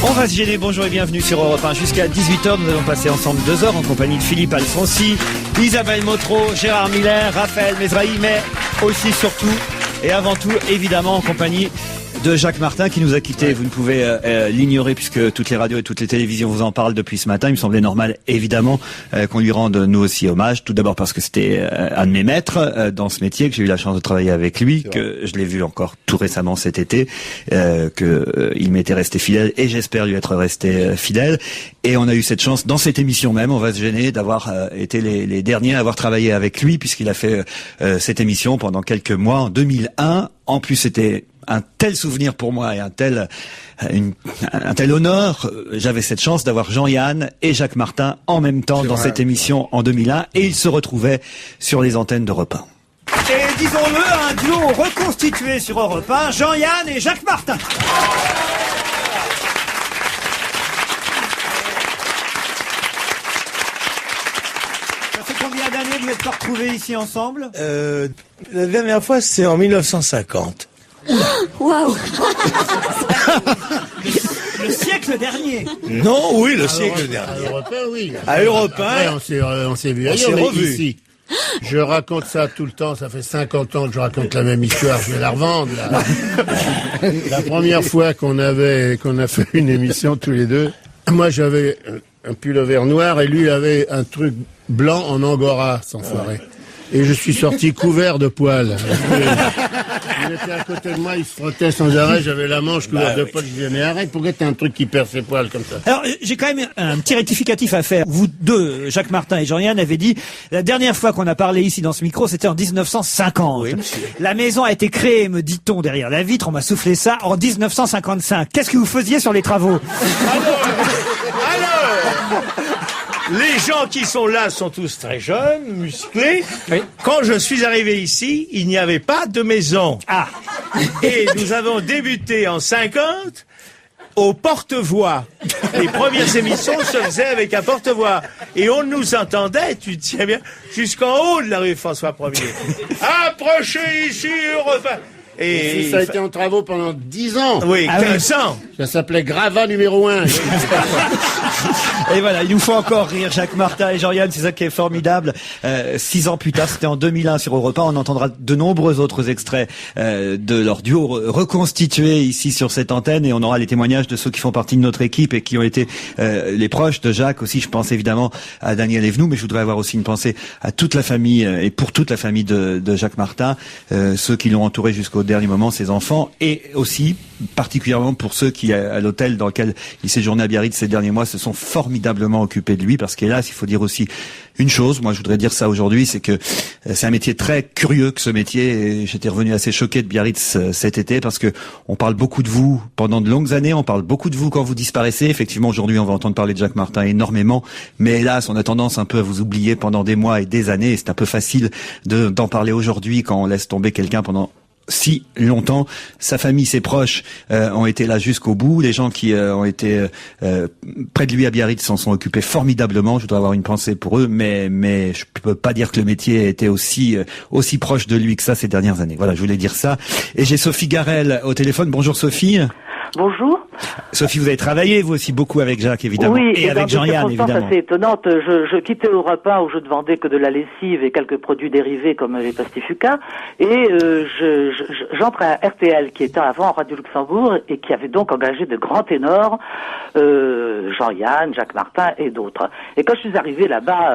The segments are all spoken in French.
On va se gêner, bonjour et bienvenue sur Europe 1. Jusqu'à 18h, nous allons passer ensemble 2 heures en compagnie de Philippe Alfonsi, Isabelle Motro, Gérard Miller, Raphaël Mesrahi, mais aussi, surtout et avant tout, évidemment, en compagnie de Jacques Martin qui nous a quittés. Ouais. Vous ne pouvez l'ignorer puisque toutes les radios et toutes les télévisions vous en parlent depuis ce matin. Il me semblait normal, évidemment, qu'on lui rende nous aussi hommage. Tout d'abord parce que c'était un de mes maîtres dans ce métier, que j'ai eu la chance de travailler avec lui, que je l'ai vu encore tout récemment cet été, il m'était resté fidèle et j'espère lui être resté fidèle. Et on a eu cette chance dans cette émission même, on va se gêner, d'avoir été les derniers à avoir travaillé avec lui puisqu'il a fait cette émission pendant quelques mois en 2001. En plus, c'était un tel souvenir pour moi et un tel honneur. J'avais cette chance d'avoir Jean-Yann et Jacques Martin en même temps dans cette émission en 2001 et ils se retrouvaient sur les antennes d'Europe 1. Et disons-le, un duo reconstitué sur Europe 1, Jean-Yann et Jacques Martin. Ça fait combien d'années que vous êtes retrouvés ici ensemble ? La dernière fois, c'est en 1950. Waouh. Le siècle dernier. Non, oui, le siècle dernier. À Europe 1, oui. À Europe 1. Après, on s'est vu ailleurs, mais ici. Je raconte ça tout le temps, ça fait 50 ans que je raconte la même histoire, je vais la revendre, là. La première fois qu'on a fait une émission tous les deux, moi j'avais un pullover noir et lui avait un truc blanc en angora, sans foirer. Et je suis sorti couvert de poils. Il était à côté de moi, il se frottait sans arrêt, j'avais la manche couverte de poils. Je disais, mais arrête, pourquoi t'as un truc qui perd ses poils comme ça? Alors, j'ai quand même un petit rectificatif à faire. Vous deux, Jacques Martin et Jean-Yann, avez dit, la dernière fois qu'on a parlé ici dans ce micro, c'était en 1950. Oui, monsieur. La maison a été créée, me dit-on, derrière la vitre, on m'a soufflé ça, en 1955. Qu'est-ce que vous faisiez sur les travaux? Alors les gens qui sont là sont tous très jeunes, musclés. Oui. Quand je suis arrivé ici, il n'y avait pas de maison. Ah. Et nous avons débuté en 50 au porte-voix. Les premières émissions se faisaient avec un porte-voix. Et on nous entendait, tu te tiens bien, jusqu'en haut de la rue François 1er. Approchez ici, Europe 1. Et ça a été en travaux pendant 10 ans. Oui, 15 ans. Ça s'appelait Gravat numéro 1. Et voilà, il nous faut encore rire, Jacques Martin et Jean-Yann, c'est ça qui est formidable. 6 ans plus tard, c'était en 2001 sur Europe 1, on entendra de nombreux autres extraits de leur duo reconstitué ici sur cette antenne et on aura les témoignages de ceux qui font partie de notre équipe et qui ont été les proches de Jacques aussi. Je pense évidemment à Daniel Evenou, mais je voudrais avoir aussi une pensée à toute la famille et pour toute la famille de Jacques Martin, ceux qui l'ont entouré jusqu'au dernier moment, ses enfants, et aussi particulièrement pour ceux qui, à l'hôtel dans lequel il séjournait à Biarritz ces derniers mois, se sont formidablement occupés de lui, parce qu'hélas, il faut dire aussi une chose, moi je voudrais dire ça aujourd'hui, c'est que c'est un métier très curieux que ce métier, et j'étais revenu assez choqué de Biarritz cet été, parce que on parle beaucoup de vous pendant de longues années, on parle beaucoup de vous quand vous disparaissez, effectivement aujourd'hui on va entendre parler de Jacques Martin énormément, mais hélas on a tendance un peu à vous oublier pendant des mois et des années, et c'est un peu facile d'en parler aujourd'hui quand on laisse tomber quelqu'un pendant si longtemps. Sa famille, ses proches ont été là jusqu'au bout. Les gens qui ont été près de lui à Biarritz s'en sont occupés formidablement. Je voudrais avoir une pensée pour eux, mais je peux pas dire que le métier a été aussi proche de lui que ça ces dernières années. Voilà, je voulais dire ça. Et j'ai Sophie Garel au téléphone. Bonjour Sophie. Bonjour. Sophie, vous avez travaillé, vous aussi, beaucoup avec Jacques, évidemment. Oui, et avec Jean-Yann, évidemment. assez étonnante. Je quittais Europe 1 où je ne vendais que de la lessive et quelques produits dérivés comme les Pastifuca. Et j'entre à RTL, qui était avant Radio Luxembourg et qui avait donc engagé de grands ténors, Jean-Yann, Jacques Martin et d'autres. Et quand je suis arrivée là-bas,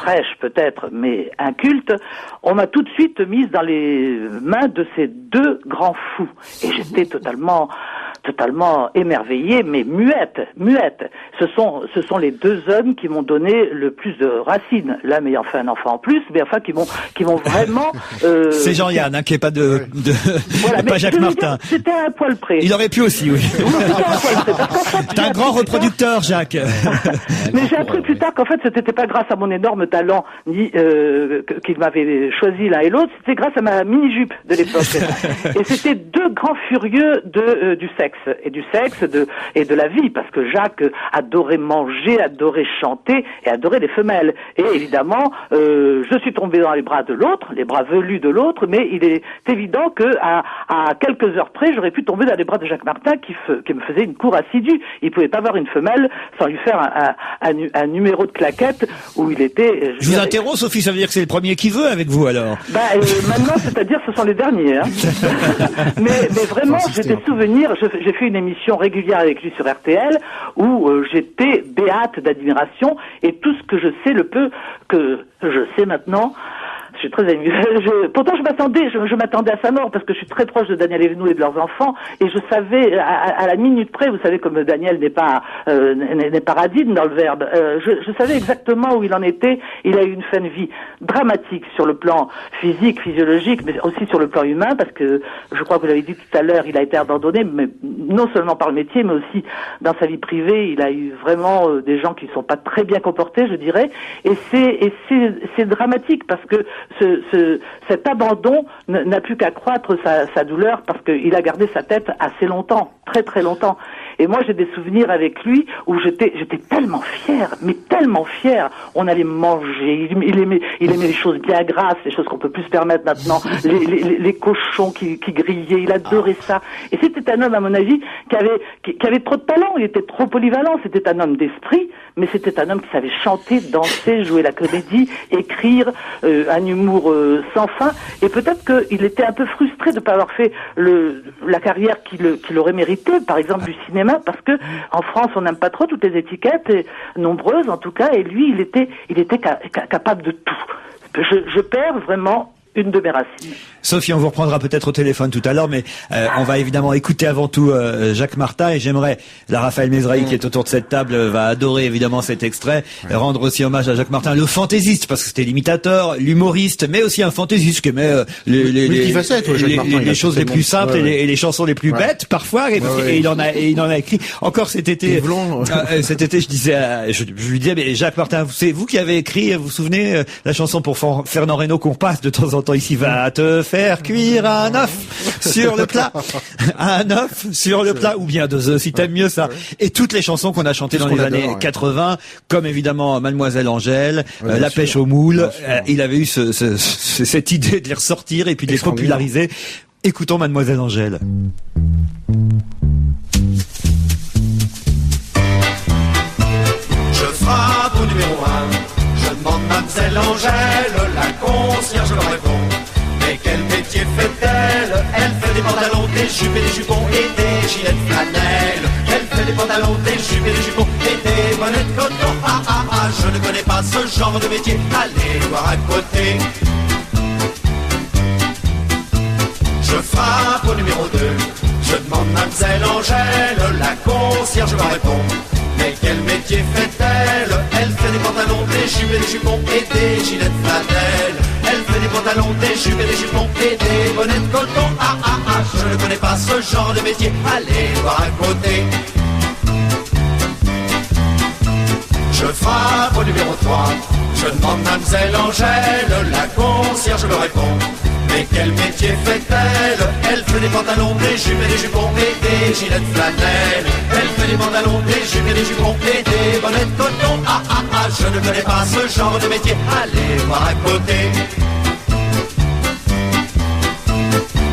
fraîche peut-être, mais inculte, on m'a tout de suite mise dans les mains de ces deux grands fous. Et j'étais totalement émerveillée, mais muette. Ce sont les deux hommes qui m'ont donné le plus de racines. L'un m'ayant fait un enfant en plus, mais enfin qui m'ont vraiment. C'est Jean-Yann, qui est pas voilà, pas Jacques Martin. C'était un poil près. Il aurait pu aussi, oui. C'était un poil près. T'es un grand reproducteur, Jacques. Mais j'ai appris plus tard qu'en fait, c'était pas grâce à mon énorme talent ni qu'il m'avait choisi l'un et l'autre. C'était grâce à ma mini jupe de l'époque. Et c'était deux grands furieux du sexe. sexe et de la vie, parce que Jacques adorait manger, adorait chanter et adorait les femelles. Et évidemment, je suis tombé dans les bras de l'autre, les bras velus de l'autre, mais il est évident que à quelques heures près, j'aurais pu tomber dans les bras de Jacques Martin qui me faisait une cour assidue. Il pouvait pas avoir une femelle sans lui faire un numéro de claquette où il était... Je vous interromps, Sophie, ça veut dire que c'est le premier qui veut avec vous, alors? Maintenant, c'est-à-dire ce sont les derniers. Hein. mais vraiment, j'ai des souvenirs. J'ai fait une émission régulière avec lui sur RTL où j'étais béate d'admiration, et tout ce que je sais, le peu que je sais maintenant... Je suis très émue. Pourtant, je m'attendais à sa mort parce que je suis très proche de Daniel Evenou et de leurs enfants, et je savais à la minute près, vous savez, comme Daniel n'est pas radine dans le verbe, je savais exactement où il en était. Il a eu une fin de vie dramatique sur le plan physique, physiologique, mais aussi sur le plan humain, parce que je crois que vous l'avez dit tout à l'heure, il a été abandonné, mais non seulement par le métier, mais aussi dans sa vie privée. Il a eu vraiment des gens qui ne sont pas très bien comportés, je dirais, et c'est dramatique parce que cet abandon n'a plus qu'accroître sa douleur, parce qu'il a gardé sa tête assez longtemps, très très longtemps. Et moi, j'ai des souvenirs avec lui où j'étais tellement fière, mais tellement fière. On allait manger, il aimait les choses bien grasses, les choses qu'on peut plus se permettre maintenant, les cochons qui grillaient, il adorait ça. Et c'était un homme, à mon avis, qui avait trop de talent, il était trop polyvalent. C'était un homme d'esprit, mais c'était un homme qui savait chanter, danser, jouer la comédie, écrire, un humour sans fin. Et peut-être qu'il était un peu frustré de ne pas avoir fait la carrière qu'il aurait mérité, par exemple du cinéma, parce que en France on n'aime pas trop toutes les étiquettes, et nombreuses en tout cas, et lui il était capable de tout. Je perds vraiment une de mes racines. Sophie, on vous reprendra peut-être au téléphone tout à l'heure, mais on va évidemment écouter avant tout Jacques Martin, et j'aimerais, Raphaël Mézrahi qui est autour de cette table va adorer évidemment cet extrait, rendre aussi hommage à Jacques Martin, le fantaisiste, parce que c'était l'imitateur, l'humoriste, mais aussi un fantaisiste qui aimait les choses les plus simples et les chansons les plus bêtes parfois, et il en a écrit encore cet été. Cet été, je disais, je lui disais, mais Jacques Martin, c'est vous qui avez écrit, vous vous souvenez, la chanson pour Fernand Reynaud qu'on passe de temps en temps ici, va te faire cuire un œuf sur le plat, un œuf sur le plat, ou bien deux œufs si t'aimes mieux ça. Et toutes les chansons qu'on a chantées dans les années 80, comme évidemment Mademoiselle Angèle, La pêche au moule, il avait eu cette idée de les ressortir et puis de les populariser. Écoutons Mademoiselle Angèle. Je frappe au numéro 1, je demande Mademoiselle Angèle, la concierge me répond. Mais quel métier fait-elle? Elle fait des pantalons, des jupes et des jupons et des gilets de flanelle. Elle fait des pantalons, des jupes et des jupons et des bonnets de coton. Je ne connais pas ce genre de métier, allez voir à côté. Je frappe au numéro 2, je demande Mademoiselle Angèle, la concierge me répond. Mais quel métier fait-elle? Elle fait des pantalons, des jupes et des jupons et des gilets de flanelle. Elle fait des pantalons, des jupes et des jupons et des bonnets de coton. Je ne connais pas ce genre de métier, allez voir à côté. Je frappe au numéro 3, je demande Mademoiselle Angèle, la concierge me répond. Mais quel métier fait-elle? Elle fait des pantalons, des jupes et des jupons et des gilets de flanelle. Elle fait des pantalons, des jupes et des jupons et des bonnets de coton. Je ne connais pas ce genre de métier, allez voir à côté.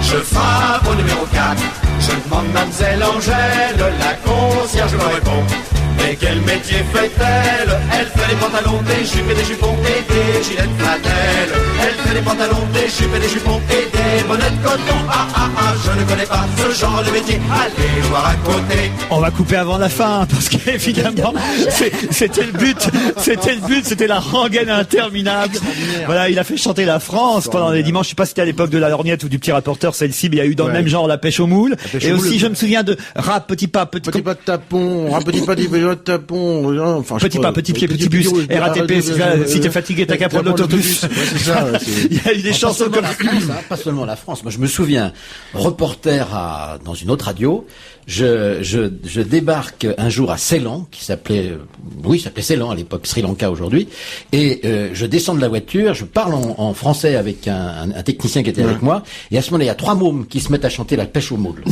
Je frappe au numéro 4, je demande Mademoiselle Angèle, la concierge me répond. Mais quel métier fait-elle? Elle fait des pantalons, des jupes et des jupons et des gilets de flanelle. Elle fait des pantalons, des jupes et des jupons et des bonnets de coton. Je ne connais pas ce genre de métier, allez voir à côté. On va couper avant la fin, parce qu'évidemment, c'était le but, c'était la rengaine interminable. Voilà, il a fait chanter la France pendant les dimanches. Je sais pas si c'était à l'époque de la lorgnette ou du petit rapporteur, celle-ci, mais il y a eu dans le même genre La pêche au moule. Et aussi, je me souviens de Rap, petit pas, petit pas de tapon, rap, petit pas, Tapon, enfin... Petit pas, petit pied, petit bus, RATP, si t'es fatigué, t'as qu'à prendre l'autobus. Ouais, c'est ça. Il y a eu des chansons comme... Pas seulement la France. Moi, je me souviens, reporter dans une autre radio, je débarque un jour à Ceylan, qui s'appelait Ceylan à l'époque, Sri Lanka aujourd'hui, et je descends de la voiture, je parle en français avec un technicien qui était avec moi, et à ce moment-là, il y a 3 mômes qui se mettent à chanter la pêche aux moules.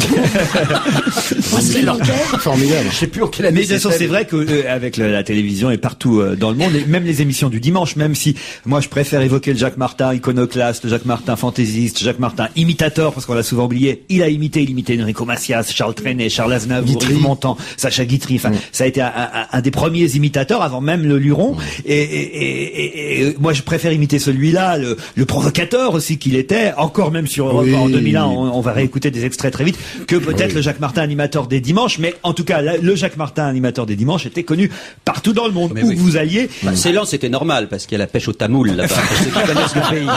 Formidable. Je sais plus en quelle année. Mais de toute façon, c'est vrai que avec la télévision et partout dans le monde, et même les émissions du dimanche, même si moi je préfère évoquer le Jacques Martin iconoclaste, le Jacques Martin fantaisiste, Jacques Martin imitateur, parce qu'on l'a souvent oublié, il imitait Enrico Macias, Charles Trenet, Charles Aznavour, Yves Montand, Sacha Guitry. Enfin, ça a été un des premiers imitateurs avant même le Luron. Et moi, je préfère imiter celui-là, le provocateur aussi qu'il était. Encore même sur Europe en 2001, on va réécouter des extraits très vite. Que peut-être le Jacques Martin animateur des dimanches, mais en tout cas, le Jacques Martin animateur des dimanches était connu partout dans le monde. Mais où vous alliez. Ceylan, c'était normal parce qu'il y a la pêche au tamoul là-bas. Ceux qui connaissent le pays.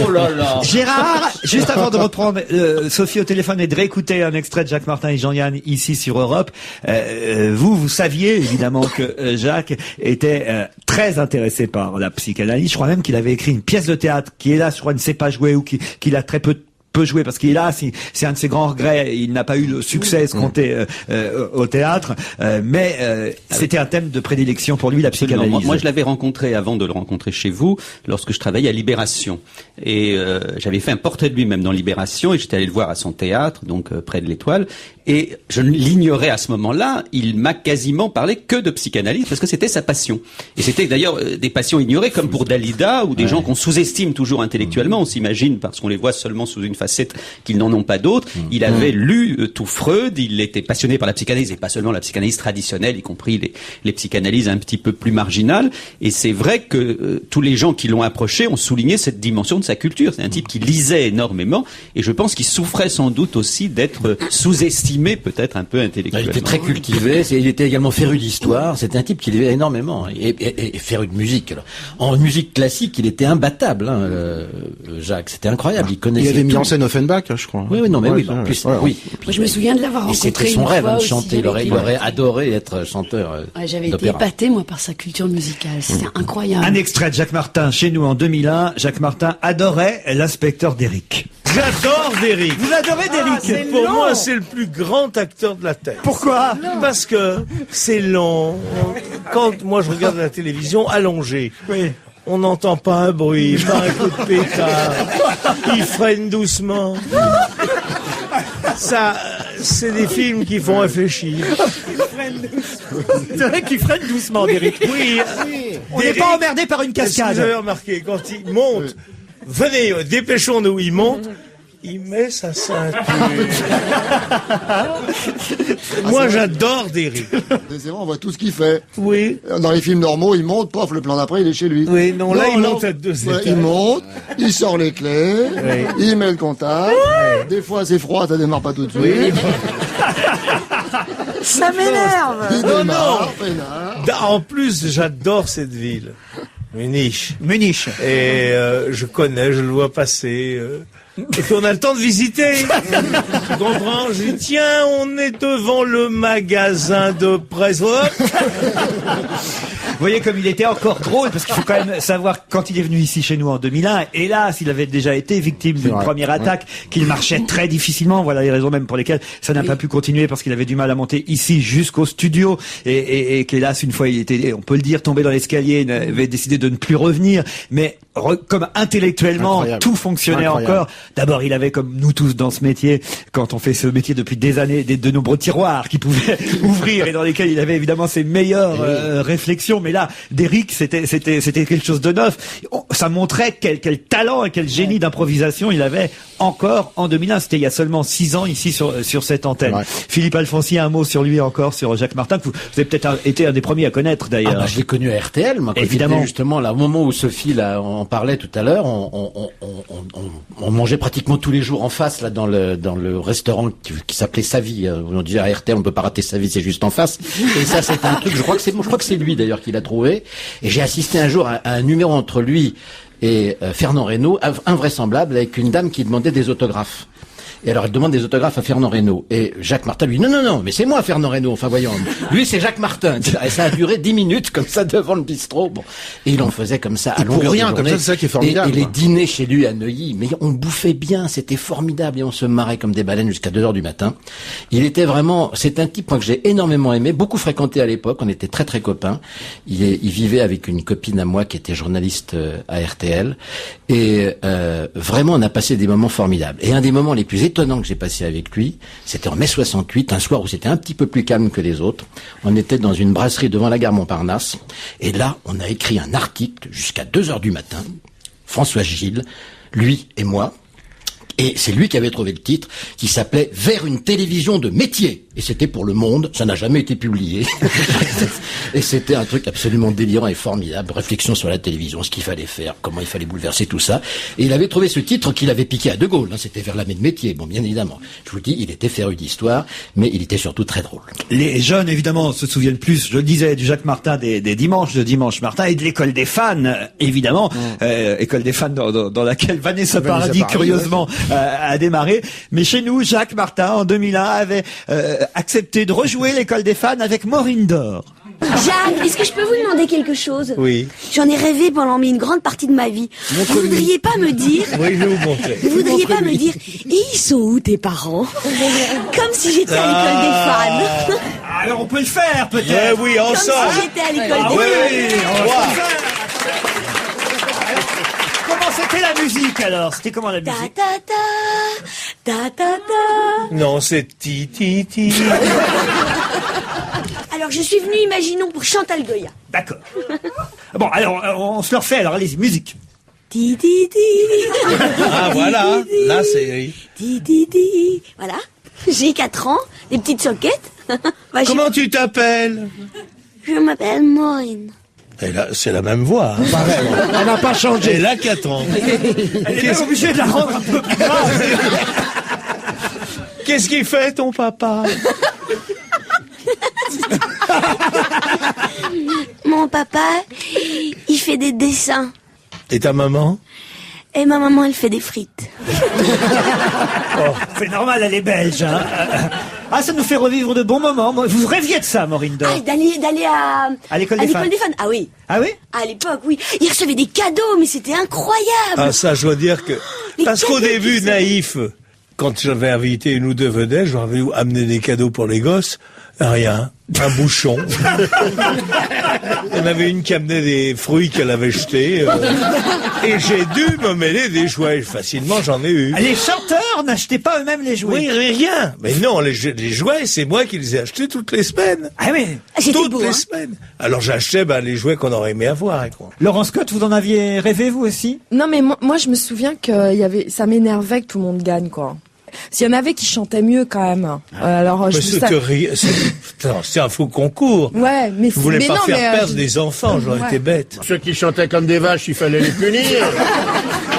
Oh là là. Gérard, juste avant de reprendre Sophie au téléphone et de réécouter un extrait de Jacques Martin et Jean-Yann ici sur Europe, vous saviez évidemment que Jacques était très intéressé par la psychanalyse. Je crois même qu'il avait écrit une pièce de théâtre qui, hélas, je crois, ne sait pas jouer ou qu'il a très peu jouer parce qu'il a, c'est un de ses grands regrets, il n'a pas eu le succès escompté au théâtre, mais c'était un thème de prédilection pour lui, la psychanalyse. Moi, je l'avais rencontré avant de le rencontrer chez vous, lorsque je travaillais à Libération, et j'avais fait un portrait de lui-même dans Libération, et j'étais allé le voir à son théâtre, donc près de l'Étoile, et je l'ignorais à ce moment-là, il m'a quasiment parlé que de psychanalyse, parce que c'était sa passion. Et c'était d'ailleurs des passions ignorées, comme pour Dalida, ou des gens qu'on sous-estime toujours intellectuellement, on s'imagine, parce qu'on les voit seulement sous une facette qu'ils n'en ont pas d'autres. Il avait lu tout Freud, il était passionné par la psychanalyse, et pas seulement la psychanalyse traditionnelle, y compris les psychanalyses un petit peu plus marginales. Et c'est vrai que tous les gens qui l'ont approché ont souligné cette dimension de sa culture. C'est un type qui lisait énormément, et je pense qu'il souffrait sans doute aussi d'être sous-estimé, peut-être un peu intellectuellement. Il était très cultivé, il était également féru d'histoire, c'était un type qui lisait énormément, et féru de musique. Alors. En musique classique, il était imbattable, Jacques, c'était incroyable, il connaissait. Il avait mis tout. en scène Offenbach, je crois. Oui, non, mais oui, en plus, oui. Moi, je me souviens de l'avoir rencontré. C'était son rêve de chanter, il aussi, aurait adoré être chanteur. J'avais été épatée, moi, par sa culture musicale, c'était incroyable. Un extrait de Jacques Martin chez nous en 2001, Jacques Martin adorait l'inspecteur Derrick. J'adore Derrick. Vous adorez Derrick? Pour moi, c'est le plus grand acteur de la Terre. Pourquoi? Parce que c'est long. Quand moi je regarde la télévision allongée, on n'entend pas un bruit, pas un coup de pétard. Il freine doucement. Ça, c'est des films qui font réfléchir. C'est vrai qu'il freine doucement, Derrick. Oui. On n'est pas emmerdé par une cascade. Vous avez remarqué, quand il monte, venez, dépêchons-nous, il monte, il met sa ceinture. Moi, j'adore Derrick. C'est vrai, on voit tout ce qu'il fait. Oui. Dans les films normaux, il monte, pof, le plan d'après, il est chez lui. Oui, non, là, il monte à 2 étages. Il monte, il sort les clés, il met le contact. Des fois, c'est froid, ça démarre pas tout de suite. Ça m'énerve. Il démarre, peinard. En plus, j'adore cette ville. Munich. Et je connais, je le vois passer. Et puis on a le temps de visiter. Tu comprends? Je dis, tiens, on est devant le magasin de presse. Vous voyez comme il était encore drôle, parce qu'il faut quand même savoir, quand il est venu ici chez nous en 2001, hélas, il avait déjà été victime d'une première attaque, qu'il marchait très difficilement. Voilà les raisons même pour lesquelles ça n'a pas pu continuer, parce qu'il avait du mal à monter ici jusqu'au studio, et qu'hélas, une fois il était, on peut le dire, tombé dans l'escalier, il avait décidé de ne plus revenir, mais comme intellectuellement, tout fonctionnait encore. D'abord, il avait, comme nous tous dans ce métier, quand on fait ce métier depuis des années, de nombreux tiroirs qui pouvaient ouvrir et dans lesquels il avait évidemment ses meilleures réflexions. Mais là, Derrick, c'était quelque chose de neuf. Ça montrait quel talent et quel génie d'improvisation il avait encore en 2001. C'était il y a seulement 6 ans ici sur cette antenne. Philippe Alfonsi, un mot sur lui encore, sur Jacques Martin, que vous avez peut-être été un des premiers à connaître d'ailleurs. Je l'ai connu à RTL, moi, évidemment. Justement, là, au moment où Sophie là, en parlait tout à l'heure, on mangeait pratiquement tous les jours en face, là, dans le restaurant qui s'appelait Sa Vie. On disait à RTL, on peut pas rater Sa Vie, c'est juste en face. Et ça, c'était un truc, je crois que c'est lui d'ailleurs qui l'a trouvé. Et j'ai assisté un jour à un numéro entre lui et Fernand Reynaud, invraisemblable, avec une dame qui demandait des autographes. Et alors elle demande des autographes à Fernand Reynaud. Et Jacques Martin lui dit non, mais c'est moi Fernand Reynaud. Enfin voyons, lui c'est Jacques Martin. Et ça a duré 10 minutes comme ça devant le bistrot. Bon, et il en faisait comme ça à longueur de journée. Comme ça, c'est ça qui est formidable. Et les dîners chez lui à Neuilly, mais on bouffait bien, c'était formidable et on se marrait comme des baleines jusqu'à 2h du matin. Il était vraiment, c'est un type que j'ai énormément aimé, beaucoup fréquenté à l'époque. On était très très copains. Il vivait avec une copine à moi qui était journaliste à RTL et vraiment on a passé des moments formidables. Et un des moments les plus étonnants que j'ai passé avec lui, c'était en mai 68, un soir où c'était un petit peu plus calme que les autres. On était dans une brasserie devant la gare Montparnasse et là on a écrit un article jusqu'à 2h du matin. François Gilles, lui et moi. Et c'est lui qui avait trouvé le titre, qui s'appelait « Vers une télévision de métier ». Et c'était pour Le Monde, ça n'a jamais été publié. Et c'était un truc absolument délirant et formidable, réflexion sur la télévision, ce qu'il fallait faire, comment il fallait bouleverser tout ça. Et il avait trouvé ce titre qu'il avait piqué à De Gaulle, hein, c'était Vers la de métier, bon bien évidemment. Je vous dis, il était féru d'histoire, mais il était surtout très drôle. Les jeunes, évidemment, se souviennent plus, je le disais, du Jacques Martin des dimanches, de Dimanche Martin, et de l'école des fans, évidemment. École des fans dans laquelle Vanessa Paradis, curieusement, a démarré. Mais chez nous, Jacques Martin, en 2001, avait accepté de rejouer l'école des fans avec Maureen Dor. Jacques, est-ce que je peux vous demander quelque chose? Oui. J'en ai rêvé pendant une grande partie de ma vie. Vous voudriez pas me dire... Oui, je vais vous montrer. Vous voudriez pas me dire, et ils sont où tes parents? Comme si j'étais à l'école des fans. Alors on peut le faire, peut-être. Oui, ensemble. Comme si j'étais à l'école des fans. Oui, on va le faire. Comment c'était la musique alors? C'était comment la musique? Ta ta ta, ta ta ta. Non, c'est ti ti ti. Alors je suis venue, imaginons, pour Chantal Goya. D'accord. Bon, alors on se le refait, alors allez-y, musique. Ti ti ti. Ah voilà, là c'est... Ti ti ti. Voilà. J'ai 4 ans, des petites soquettes. Comment tu t'appelles? Je m'appelle Maureen. Et là, c'est la même voix. Hein. Elle n'a pas changé. Elle a 4 ans. Elle est obligée de la rendre un peu plus grave. Qu'est-ce qu'il fait ton papa? Mon papa, il fait des dessins. Et ta maman? Et ma maman, elle fait des frites. Oh, c'est normal, elle est belge. Hein. Ah, ça nous fait revivre de bons moments. Vous rêviez de ça, Maureen Dor? Ah, d'aller à l'école des fans. Ah oui. Ah oui? À l'époque, oui. Il recevait des cadeaux, mais c'était incroyable. Ah ça, je dois dire que... Parce qu'au début, naïf, quand j'avais invité une ou deux vedettes, j'avais amené des cadeaux pour les gosses. Rien. Un bouchon. Il y en avait une qui amenait des fruits qu'elle avait jetés. Et j'ai dû me mêler des jouets. Facilement, j'en ai eu. Les chanteurs n'achetaient pas eux-mêmes les jouets? Oui, rien. Mais non, les jouets, c'est moi qui les ai achetés toutes les semaines. Ah oui. Toutes les semaines. Alors j'achetais les jouets qu'on aurait aimé avoir. Quoi. Laurent Scott, vous en aviez rêvé, vous aussi? Non, mais moi je me souviens que ça m'énervait que tout le monde gagne, quoi. S'il y en avait qui chantaient mieux quand même. Alors c'est un faux concours. Ouais, mais je voulais pas faire perdre des enfants, j'aurais été bête. Ceux qui chantaient comme des vaches, il fallait les punir.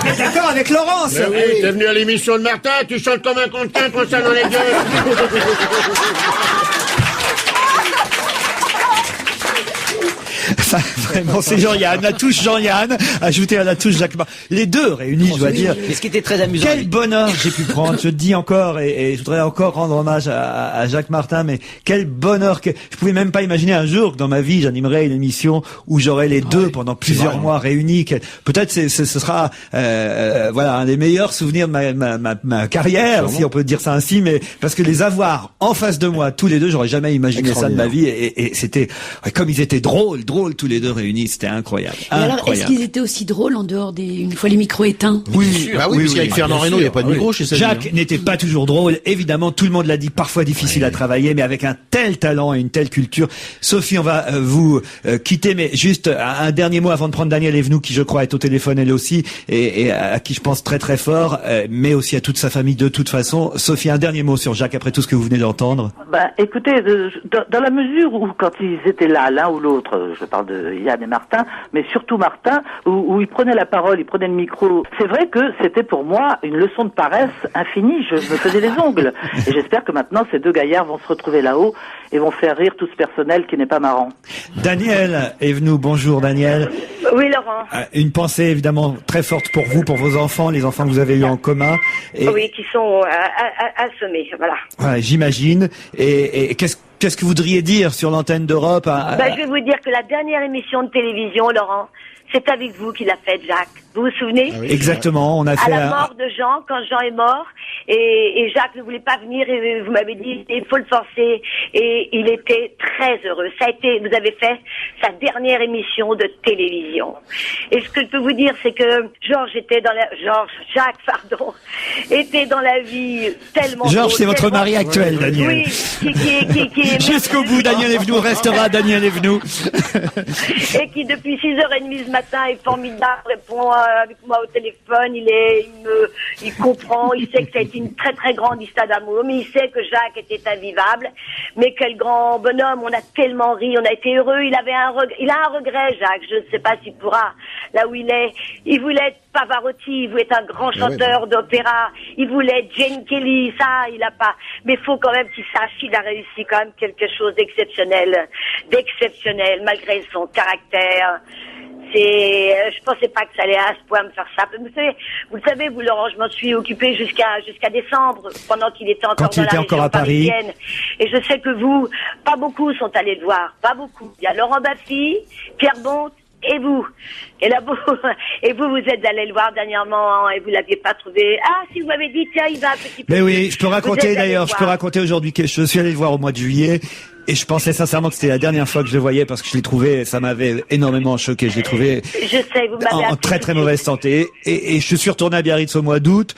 Mais d'accord avec Laurence. Mais oui, t'es venu à l'émission de Martin, tu chantes comme un content, qu'on ça dans les gueules. Ça, vraiment, c'est Jean-Yann, la touche Jean-Yann, ajoutée à la touche Jacques Martin. Les deux réunis, je dois dire. Mais ce qui était très amusant. Quel bonheur j'ai pu prendre, je le dis encore, et je voudrais encore rendre hommage à Jacques Martin, mais quel bonheur que, je pouvais même pas imaginer un jour que dans ma vie, j'animerais une émission où j'aurais les deux pendant plusieurs mois réunis. Peut-être ce sera, voilà, un des meilleurs souvenirs de ma carrière, si on peut dire ça ainsi, mais parce que les avoir en face de moi, tous les deux, j'aurais jamais imaginé ça de ma vie, et c'était, comme ils étaient drôles tous les deux réunis, c'était incroyable. Et alors, est-ce qu'ils étaient aussi drôles en dehors une fois les micros éteints? Oui, parce qu'avec Fernand Reynaud, il n'y a pas de micro chez ça. Jacques n'était pas toujours drôle, évidemment, tout le monde l'a dit, parfois difficile à travailler, mais avec un tel talent et une telle culture. Sophie, on va vous quitter, mais juste un dernier mot avant de prendre Daniel Evenou, qui je crois est au téléphone elle aussi, et à qui je pense très très fort, mais aussi à toute sa famille de toute façon. Sophie, un dernier mot sur Jacques après tout ce que vous venez d'entendre. Écoutez, dans la mesure où quand ils étaient là, l'un ou l'autre, je parle de Yann et Martin, mais surtout Martin, où il prenait la parole, il prenait le micro. C'est vrai que c'était pour moi une leçon de paresse infinie. Je me faisais les ongles. Et j'espère que maintenant, ces deux gaillards vont se retrouver là-haut et vont faire rire tout ce personnel qui n'est pas marrant. Daniel Evenou, bonjour Daniel. Oui, Laurent. Une pensée évidemment très forte pour vous, pour vos enfants, les enfants que vous avez eus en commun. Et... Oui, qui sont assommés, voilà. Voilà, j'imagine. Et qu'est-ce que vous voudriez dire sur l'antenne d'Europe Je vais vous dire que la dernière émission de télévision, Laurent, c'est avec vous qu'il a fait, Jacques. Vous vous souvenez? Ah oui, exactement, on a fait... À la mort de Jean, quand Jean est mort, et Jacques ne voulait pas venir, et vous m'avez dit, il faut le forcer, et il était très heureux. Ça a été, vous avez fait sa dernière émission de télévision. Et ce que je peux vous dire, c'est que Jacques, était dans la vie tellement... Georges, c'est votre mari actuel, Daniel. Oui, qui est jusqu'au bout, Daniel Evenou restera Daniel Evenou. Et qui, depuis 6h30 ce matin, est formidable, répond avec moi au téléphone, il comprend, il sait que ça a été une très très grande histoire d'amour, mais il sait que Jacques était invivable, mais quel grand bonhomme, on a tellement ri, on a été heureux, il a un regret, Jacques, je ne sais pas s'il pourra, là où il est, il voulait être Pavarotti, il voulait être un grand chanteur d'opéra, il voulait être Jane Kelly, ça, il a pas, mais il faut quand même qu'il sache qu'il a réussi quand même quelque chose d'exceptionnel, malgré son caractère. Je pensais pas que ça allait à ce point me faire ça. Vous le savez, Laurent, je m'en suis occupée jusqu'à décembre, pendant qu'il était encore dans la région parisienne. Et je sais que vous, pas beaucoup sont allés le voir, pas beaucoup. Il y a Laurent Baffy, Pierre Bonte, et vous. Et là, vous êtes allé le voir dernièrement, et vous l'aviez pas trouvé. Ah, si vous m'avez dit, tiens, il va un petit peu. Mais oui, je peux raconter aujourd'hui que je suis allé le voir au mois de juillet. Et je pensais sincèrement que c'était la dernière fois que je le voyais parce que je l'ai trouvé, ça m'avait énormément choqué. Je l'ai trouvé en très très mauvaise santé. Et je suis retourné à Biarritz au mois d'août.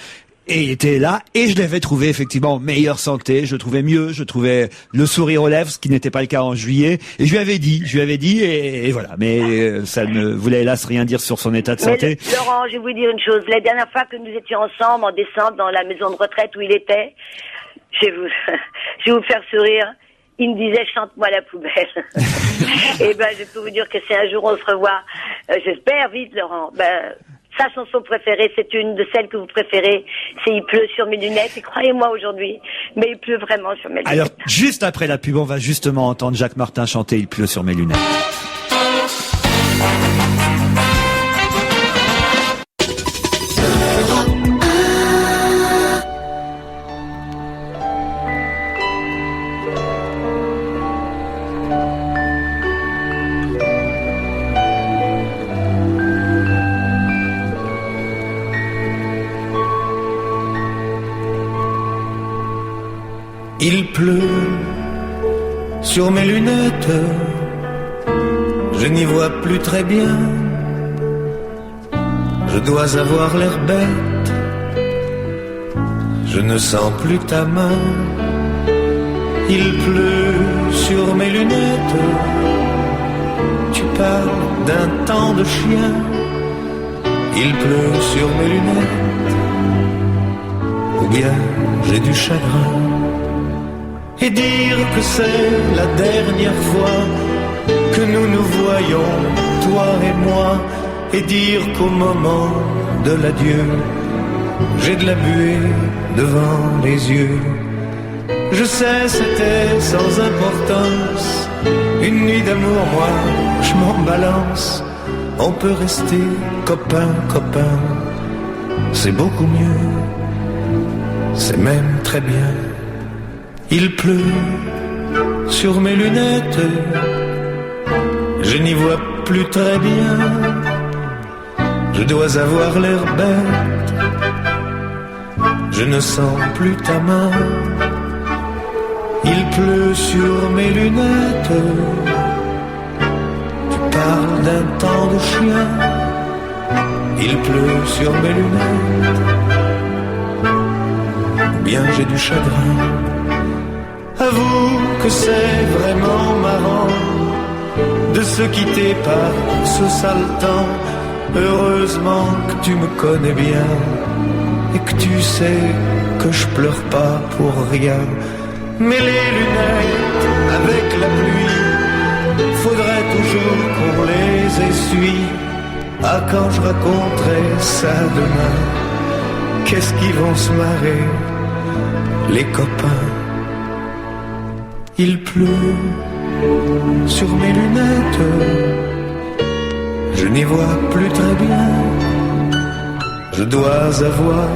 Et il était là, et je l'avais trouvé effectivement en meilleure santé, je le trouvais mieux, je trouvais le sourire aux lèvres, ce qui n'était pas le cas en juillet, et je lui avais dit, et voilà, mais ça ne voulait hélas rien dire sur son état de santé. Mais Laurent, je vais vous dire une chose, la dernière fois que nous étions ensemble en décembre dans la maison de retraite où il était, je vais vous faire sourire. Il me disait, chante-moi la poubelle. Et je peux vous dire que si un jour on se revoit, j'espère vite, Laurent, sa chanson préférée, c'est une de celles que vous préférez, c'est Il pleut sur mes lunettes, et croyez-moi aujourd'hui, mais il pleut vraiment sur mes lunettes. Alors, juste après la pub, on va justement entendre Jacques Martin chanter Il pleut sur mes lunettes. Il pleut sur mes lunettes, je n'y vois plus très bien, je dois avoir l'air bête, je ne sens plus ta main. Il pleut sur mes lunettes, tu parles d'un temps de chien. Il pleut sur mes lunettes, ou bien j'ai du chagrin. Et dire que c'est la dernière fois que nous nous voyons, toi et moi, et dire qu'au moment de l'adieu, j'ai de la buée devant les yeux. Je sais, c'était sans importance, une nuit d'amour, moi, je m'en balance. On peut rester copain, copain, c'est beaucoup mieux, c'est même très bien. Il pleut sur mes lunettes, je n'y vois plus très bien, je dois avoir l'air bête, je ne sens plus ta main. Il pleut sur mes lunettes, tu parles d'un temps de chien. Il pleut sur mes lunettes, ou bien j'ai du chagrin. Avoue que c'est vraiment marrant de se quitter par ce sale temps. Heureusement que tu me connais bien et que tu sais que je pleure pas pour rien. Mais les lunettes avec la pluie, faudrait toujours qu'on les essuie. Ah, quand je raconterai ça demain, qu'est-ce qu'ils vont se marrer, les copains. Il pleut sur mes lunettes, je n'y vois plus très bien. Je dois avoir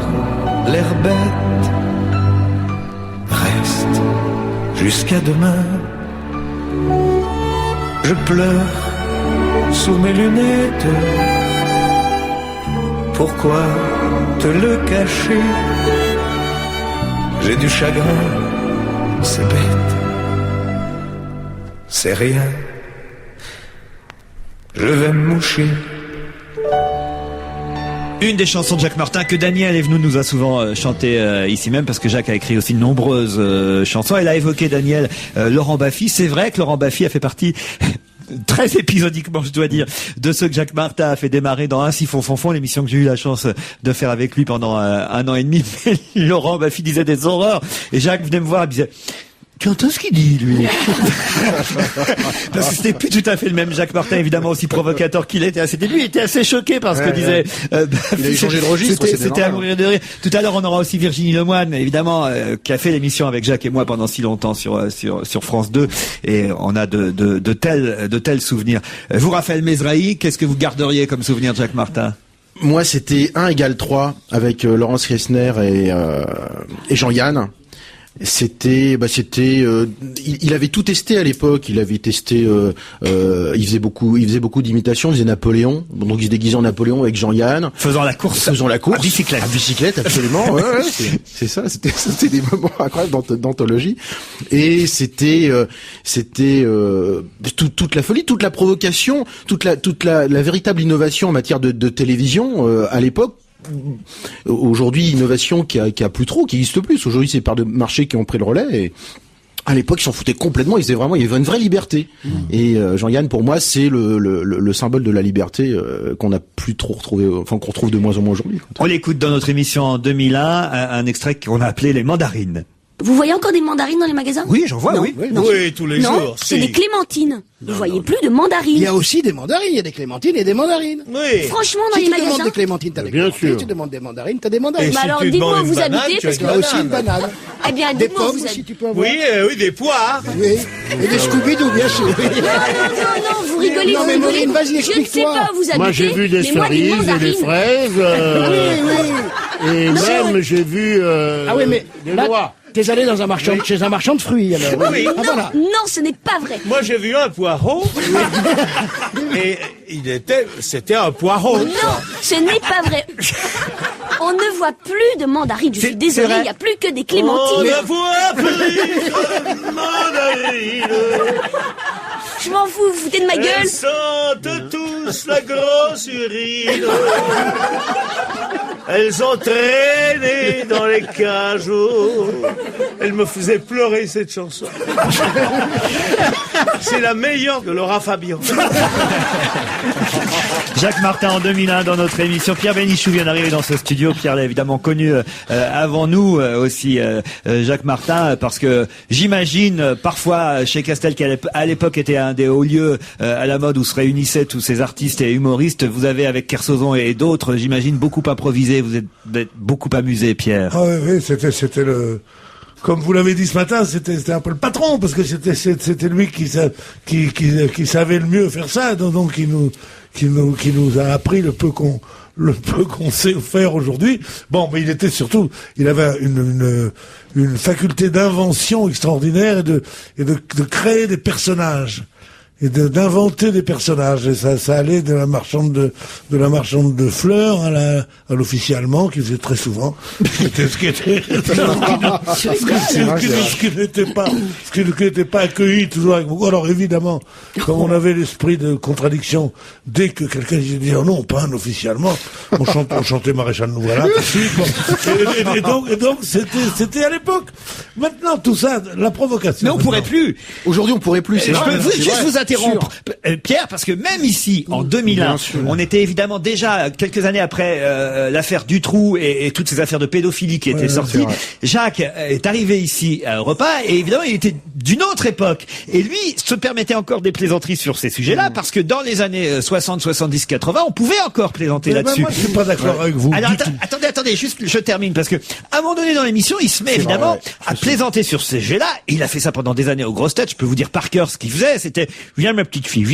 l'air bête. Reste jusqu'à demain. Je pleure sous mes lunettes. Pourquoi te le cacher? J'ai du chagrin, c'est bête. C'est rien. Je vais me moucher. Une des chansons de Jacques Martin que Daniel Evenou nous a souvent chanté ici même, parce que Jacques a écrit aussi de nombreuses chansons. Elle a évoqué, Daniel, Laurent Baffy. C'est vrai que Laurent Baffy a fait partie très épisodiquement, je dois dire, de ceux que Jacques Martin a fait démarrer dans Un Siphon Fonfon, l'émission que j'ai eu la chance de faire avec lui pendant 1 an et demi. Mais Laurent Baffy disait des horreurs, et Jacques venait me voir et me disait: tu entends ce qu'il dit, lui? Parce que c'était plus tout à fait le même Jacques Martin, évidemment, aussi provocateur qu'il était. Lui, il était assez choqué par ce que disait. Il a changé de registre. C'était à mourir de rire. Tout à l'heure, on aura aussi Virginie Lemoine, évidemment, qui a fait l'émission avec Jacques et moi pendant si longtemps sur France 2, et on a de tels souvenirs. Vous, Raphaël Mesrahi, qu'est-ce que vous garderiez comme souvenir de Jacques Martin? Moi, c'était 1 = 3 avec Laurence Kessner et Jean-Yann. Il avait tout testé à l'époque. Il avait testé, il faisait beaucoup d'imitations. Il faisait Napoléon. Donc il se déguisait en Napoléon avec Jean-Yann. Faisant la course. À bicyclette, absolument. Ouais, c'est ça. C'était des moments incroyables d'anthologie. Et c'était toute la folie, toute la provocation, toute la véritable innovation en matière de télévision à l'époque. Aujourd'hui, innovation qui existe plus. Aujourd'hui, c'est par de marchés qui ont pris le relais. Et à l'époque, ils s'en foutaient complètement. Il y avait une vraie liberté. Et Jean-Yann, pour moi, c'est le symbole de la liberté qu'on n'a plus trop retrouvé, enfin qu'on retrouve de moins en moins aujourd'hui. On l'écoute dans notre émission en 2001, un extrait qu'on a appelé les mandarines. Vous voyez encore des mandarines dans les magasins? Oui, j'en vois, non. oui. Non. Oui, tous les jours. Non, c'est des clémentines. Vous voyez plus de mandarines. Il y a aussi des mandarines, il y a des clémentines et des mandarines. Oui. Franchement, dans les Si tu magasins. demandes des clémentines, t'as des clémentines. Tu demandes des mandarines, t'as des mandarines. Bah alors, dites-moi où vous habitez, parce Il y a aussi une banane. Eh bien, Des dites-moi où pommes vous aussi, habitez. tu peux avoir. Oui, des poires. Oui. Et des Scooby-Doo, bien sûr. Non, vous rigolez, Non, vous mais rigolez. Maureen, vas-y, Je ne sais explique-toi. pas où vous habitez. Moi, j'ai vu des mais moi, cerises et des mandarines. fraises. Et même, j'ai vu Ah oui, mais des là, noix. t'es allé dans chez un marchand de fruits, alors. Oui. Ah, voilà. Non, ce n'est pas vrai. Moi, j'ai vu un poireau. Et c'était un poireau. Non, ce n'est pas vrai. On ne voit plus de mandarines. Je suis désolée, il n'y a plus que des clémentines. On ne voit plus de mandarines. Je m'en fous, vous foutez de ma gueule. Elles sentent tous la grosse urine. Elles ont traîné dans les cajots. Elle me faisait pleurer, cette chanson. C'est la meilleure de Laura Fabian. Jacques Martin en 2001 dans notre émission. Pierre Bénichou vient d'arriver dans ce studio. Pierre l'a évidemment connu avant nous aussi, Jacques Martin, parce que j'imagine parfois chez Castel, qui à l'époque était un des hauts lieux à la mode où se réunissaient tous ces artistes et humoristes, vous avez avec Kersozon et d'autres, j'imagine, beaucoup improvisé. Vous êtes beaucoup amusé, Pierre. Ah oui, c'était le... Comme vous l'avez dit ce matin, c'était un peu le patron, parce que c'était lui qui savait le mieux faire ça, donc qui nous a appris le peu qu'on sait faire aujourd'hui. Bon, mais il avait une faculté d'invention extraordinaire et de créer des personnages. Et d'inventer des personnages, et ça allait de la marchande de fleurs à l'officier allemand qui faisait très souvent ce qui n'était pas accueilli toujours avec beaucoup. Alors évidemment, comme on avait l'esprit de contradiction, dès que quelqu'un disait oh non, pas un officier allemand, on chantait Maréchal nous voilà. Et donc c'était à l'époque. Maintenant tout ça, la provocation. Mais on pourrait plus. Aujourd'hui on pourrait plus. Je peux juste vous interrompre, Pierre, parce que même ici, en 2001, on était évidemment déjà quelques années après l'affaire Dutroux et toutes ces affaires de pédophilie qui étaient sorties. Jacques est arrivé ici à Europe 1 et évidemment il était d'une autre époque. Et lui se permettait encore des plaisanteries sur ces sujets-là, parce que dans les années 60, 70, 80, on pouvait encore plaisanter là-dessus. Moi, je suis pas d'accord avec vous. Alors, attendez, juste, je termine, parce que, à un moment donné dans l'émission, il se met évidemment à plaisanter sur ces sujets-là. Il a fait ça pendant des années aux grosses têtes. Je peux vous dire par cœur ce qu'il faisait. C'était, viens ma petite fille,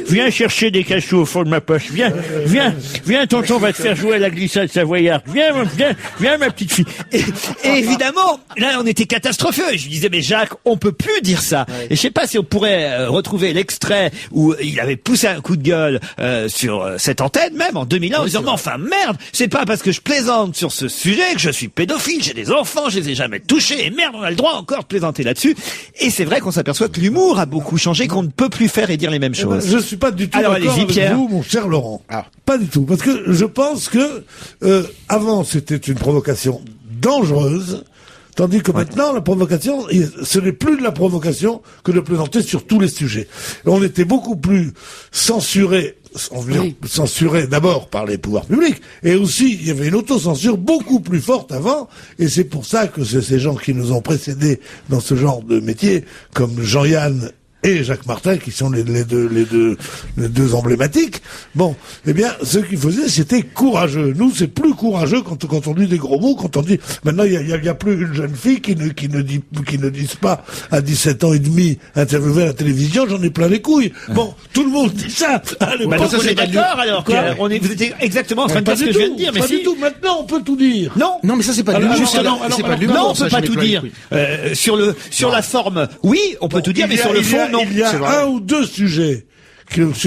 viens chercher des cachous au fond de ma poche. Viens, tonton va te faire jouer à la glissade savoyarde. Viens ma petite fille. Et évidemment, là, on était catastropheux. Je lui disais, mais Jacques, on peut plus dire ça. Et je sais pas si on pourrait retrouver l'extrait où il avait poussé un coup de gueule sur cette antenne, même en 2001, en disant, mais enfin merde, c'est pas parce que je plaisante sur ce sujet que je suis pédophile, j'ai des enfants, je les ai jamais touchés, et merde, on a le droit encore de plaisanter là-dessus. Et c'est vrai qu'on s'aperçoit que l'humour a beaucoup changé, qu'on ne peut plus faire et dire les mêmes choses. Je suis pas du tout d'accord avec Pierre. vous, mon cher Laurent. Pas du tout. Parce que je pense que avant, c'était une provocation dangereuse. Tandis que maintenant, la provocation, ce n'est plus de la provocation que de plaisanter sur tous les sujets. Et on était beaucoup plus censurés d'abord par les pouvoirs publics, et aussi il y avait une autocensure beaucoup plus forte avant, et c'est pour ça que ces gens qui nous ont précédés dans ce genre de métier, comme Jean-Yann et Jacques Martin, qui sont les deux emblématiques. Bon, eh bien, ce qu'ils faisaient, c'était courageux. Nous, c'est plus courageux quand on dit des gros mots, quand on dit, maintenant, il y a plus une jeune fille qui ne dise pas à 17 ans et demi, interviewée à la télévision, j'en ai plein les couilles. Bon, tout le monde dit ça. Vous êtes d'accord, alors, vous étiez exactement en train de dire ce que je viens de dire, mais si. Du tout. Maintenant, on peut tout dire. Non, mais ça, c'est pas de l'humour. Non, on peut pas tout dire. Sur la forme, oui, on peut tout dire, mais sur le fond, non. Il y a un ou deux sujets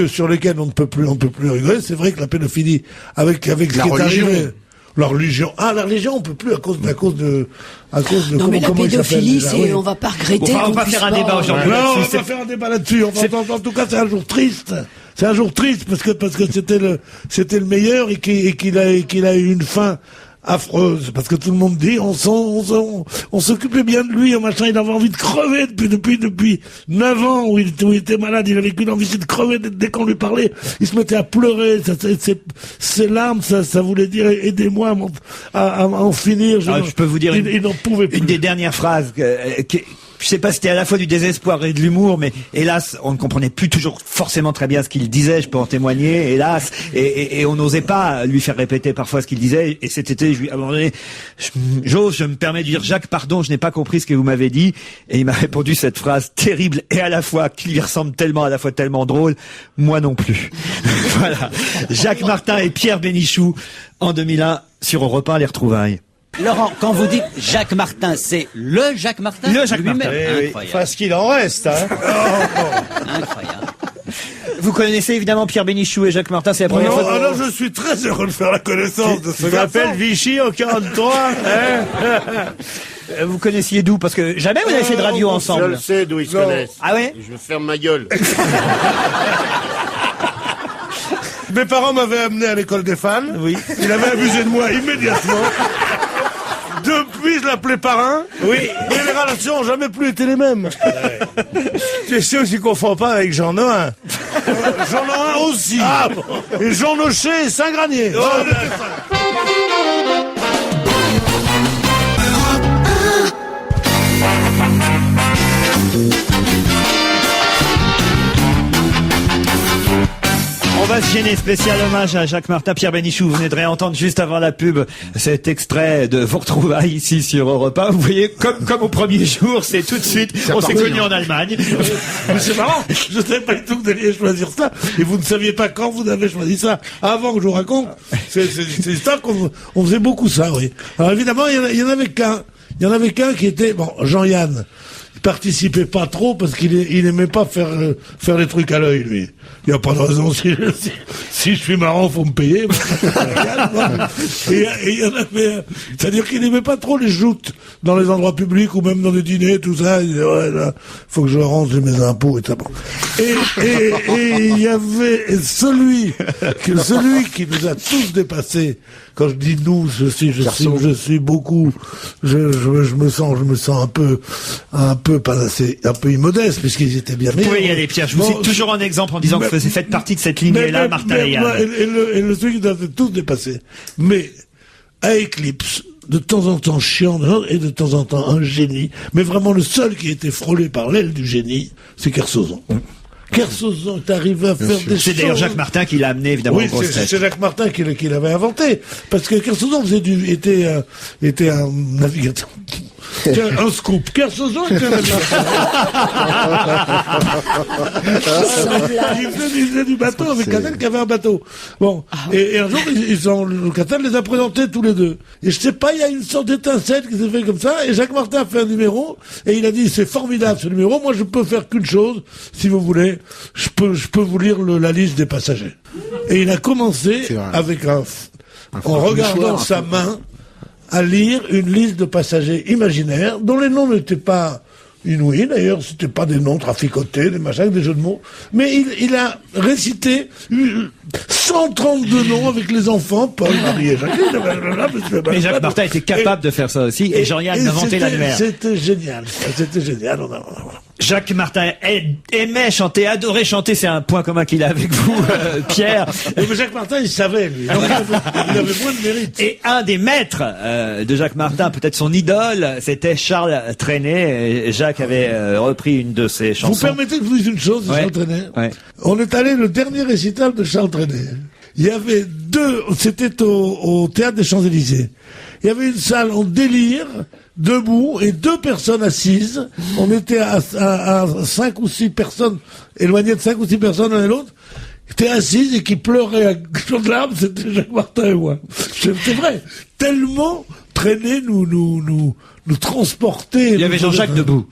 sur lesquels on ne peut plus rigoler. C'est vrai que la pédophilie, avec ce qui est arrivé. La religion, on peut plus à cause de non, mais la pédophilie, on va pas regretter. On va pas faire un débat aujourd'hui. Non, on va pas faire un débat là-dessus. En tout cas, c'est un jour triste. C'est un jour triste parce que c'était le meilleur et qu'il a eu une fin affreuse, parce que tout le monde dit on s'occupait bien de lui, machin, il avait envie de crever depuis 9 ans où il était malade, il avait qu'une envie de crever dès qu'on lui parlait, il se mettait à pleurer, ses larmes, ça voulait dire aidez-moi à en finir. Je peux vous dire il n'en pouvait plus. Une des dernières phrases je sais pas si c'était à la fois du désespoir et de l'humour, mais hélas, on ne comprenait plus toujours forcément très bien ce qu'il disait, je peux en témoigner, hélas, et on n'osait pas lui faire répéter parfois ce qu'il disait, et cet été, à un moment donné, je me permets de dire, Jacques, pardon, je n'ai pas compris ce que vous m'avez dit, et il m'a répondu cette phrase terrible, et à la fois, qui lui ressemble tellement, à la fois tellement drôle, moi non plus. Voilà. Jacques Martin et Pierre Bénichou, en 2001, sur Europe 1, les retrouvailles. Laurent, quand vous dites Jacques Martin, c'est le Jacques Martin? Le Jacques Martin. Enfin, ce qu'il en reste, hein. Incroyable. Vous connaissez évidemment Pierre Bénichou et Jacques Martin, c'est la première fois. Alors je suis très heureux de faire la connaissance de ce gars. M'appelle Vichy au 43. Vous connaissiez d'où? Parce que jamais vous avez fait de radio ensemble. Je le sais d'où ils se connaissent. Ah ouais? Je ferme ma gueule. Mes parents m'avaient amené à l'école des fans. Oui. Il avait abusé de moi immédiatement. Depuis, je l'appelais parrain. Oui. Mais les relations n'ont jamais plus été les mêmes. Tu es sûr que tu ne confonds pas avec Jean Nohain? Jean Nohain aussi. Ah, bon. Et Jean Nochet et Saint-Granier. On va se gêner, spécial hommage à Jacques Martin, Pierre Bénichou. Vous venez de réentendre juste avant la pub cet extrait de Vos retrouvailles ici sur Europe 1. Vous voyez, comme au premier jour, c'est tout de suite, on s'est connus en Allemagne. Mais c'est marrant, je ne savais pas du tout que vous alliez choisir ça, et vous ne saviez pas quand vous avez choisi ça. Avant que je vous raconte, c'est ça qu'on faisait beaucoup ça, oui. Alors évidemment, il y en avait qu'un qui était, bon, Jean-Yann. Il participait pas trop parce qu'il aimait pas faire les trucs à l'œil, lui. Il n'y a pas de raison, si je suis marrant, faut me payer. Et il y en avait, c'est-à-dire qu'il n'aimait pas trop les joutes dans les endroits publics ou même dans les dîners, tout ça. Il disait, ouais, là, faut que je range mes impôts et ça. Et il y avait celui qui nous a tous dépassés. Quand je dis nous, je suis beaucoup, je me sens un peu immodeste, puisqu'ils étaient bien meilleurs. Vous pouvez y aller, Pierre. Je vous cite toujours un exemple en disant que vous faites partie de cette lignée-là, Martin et Yann. Et le truc, ils ont tous dépassé. Mais, à Eclipse, de temps en temps chiant et de temps en temps un génie. Mais vraiment le seul qui a été frôlé par l'aile du génie, c'est Kersozon. Kersozon est arrivé à faire des choses. C'est d'ailleurs Jacques Martin qui l'a amené évidemment. Oui, c'est Jacques Martin qui l'avait inventé. Parce que Kersozon était un navigateur. Un scoop. Kersozon était un navigateur. Il faisait du bateau avec Catel qui avait un bateau. Bon. Et un jour, Catel les a présentés tous les deux. Et je sais pas, il y a une sorte d'étincelle qui s'est fait comme ça, et Jacques Martin a fait un numéro, et il a dit, c'est formidable ce numéro, moi je peux faire qu'une chose, si vous voulez, je peux vous lire la liste des passagers. Et il a commencé avec en regardant sa main, à lire une liste de passagers imaginaires, dont les noms n'étaient pas inouïs, d'ailleurs, c'était pas des noms traficotés, des machins, des jeux de mots, mais il a récité 132 noms avec les enfants, Paul, Marie et Jacqueline. Mais Jacques Martin était capable de faire ça aussi, et Jean-Yann a inventé l'annuaire. C'était génial, Jacques Martin aimait chanter, adorait chanter, c'est un point commun qu'il a avec vous, Pierre. Mais Jacques Martin, il savait, lui. Donc, il avait moins de mérite. Et un des maîtres de Jacques Martin, peut-être son idole, c'était Charles Trenet. Jacques avait repris une de ses chansons. Vous permettez que je vous dise une chose de Charles Trenet? On est allé le dernier récital de Charles Trenet. Il y avait c'était au Théâtre des Champs-Élysées. Il y avait une salle en délire, debout, et 2 personnes assises. On était à 5 ou 6 personnes, éloignées de 5 ou 6 personnes l'un et l'autre, qui étaient assises et qui pleuraient à chaudes larmes, c'était Jacques Martin et moi. C'est vrai. Tellement Trenet nous transportait. Il y avait Jean-Jacques Debout.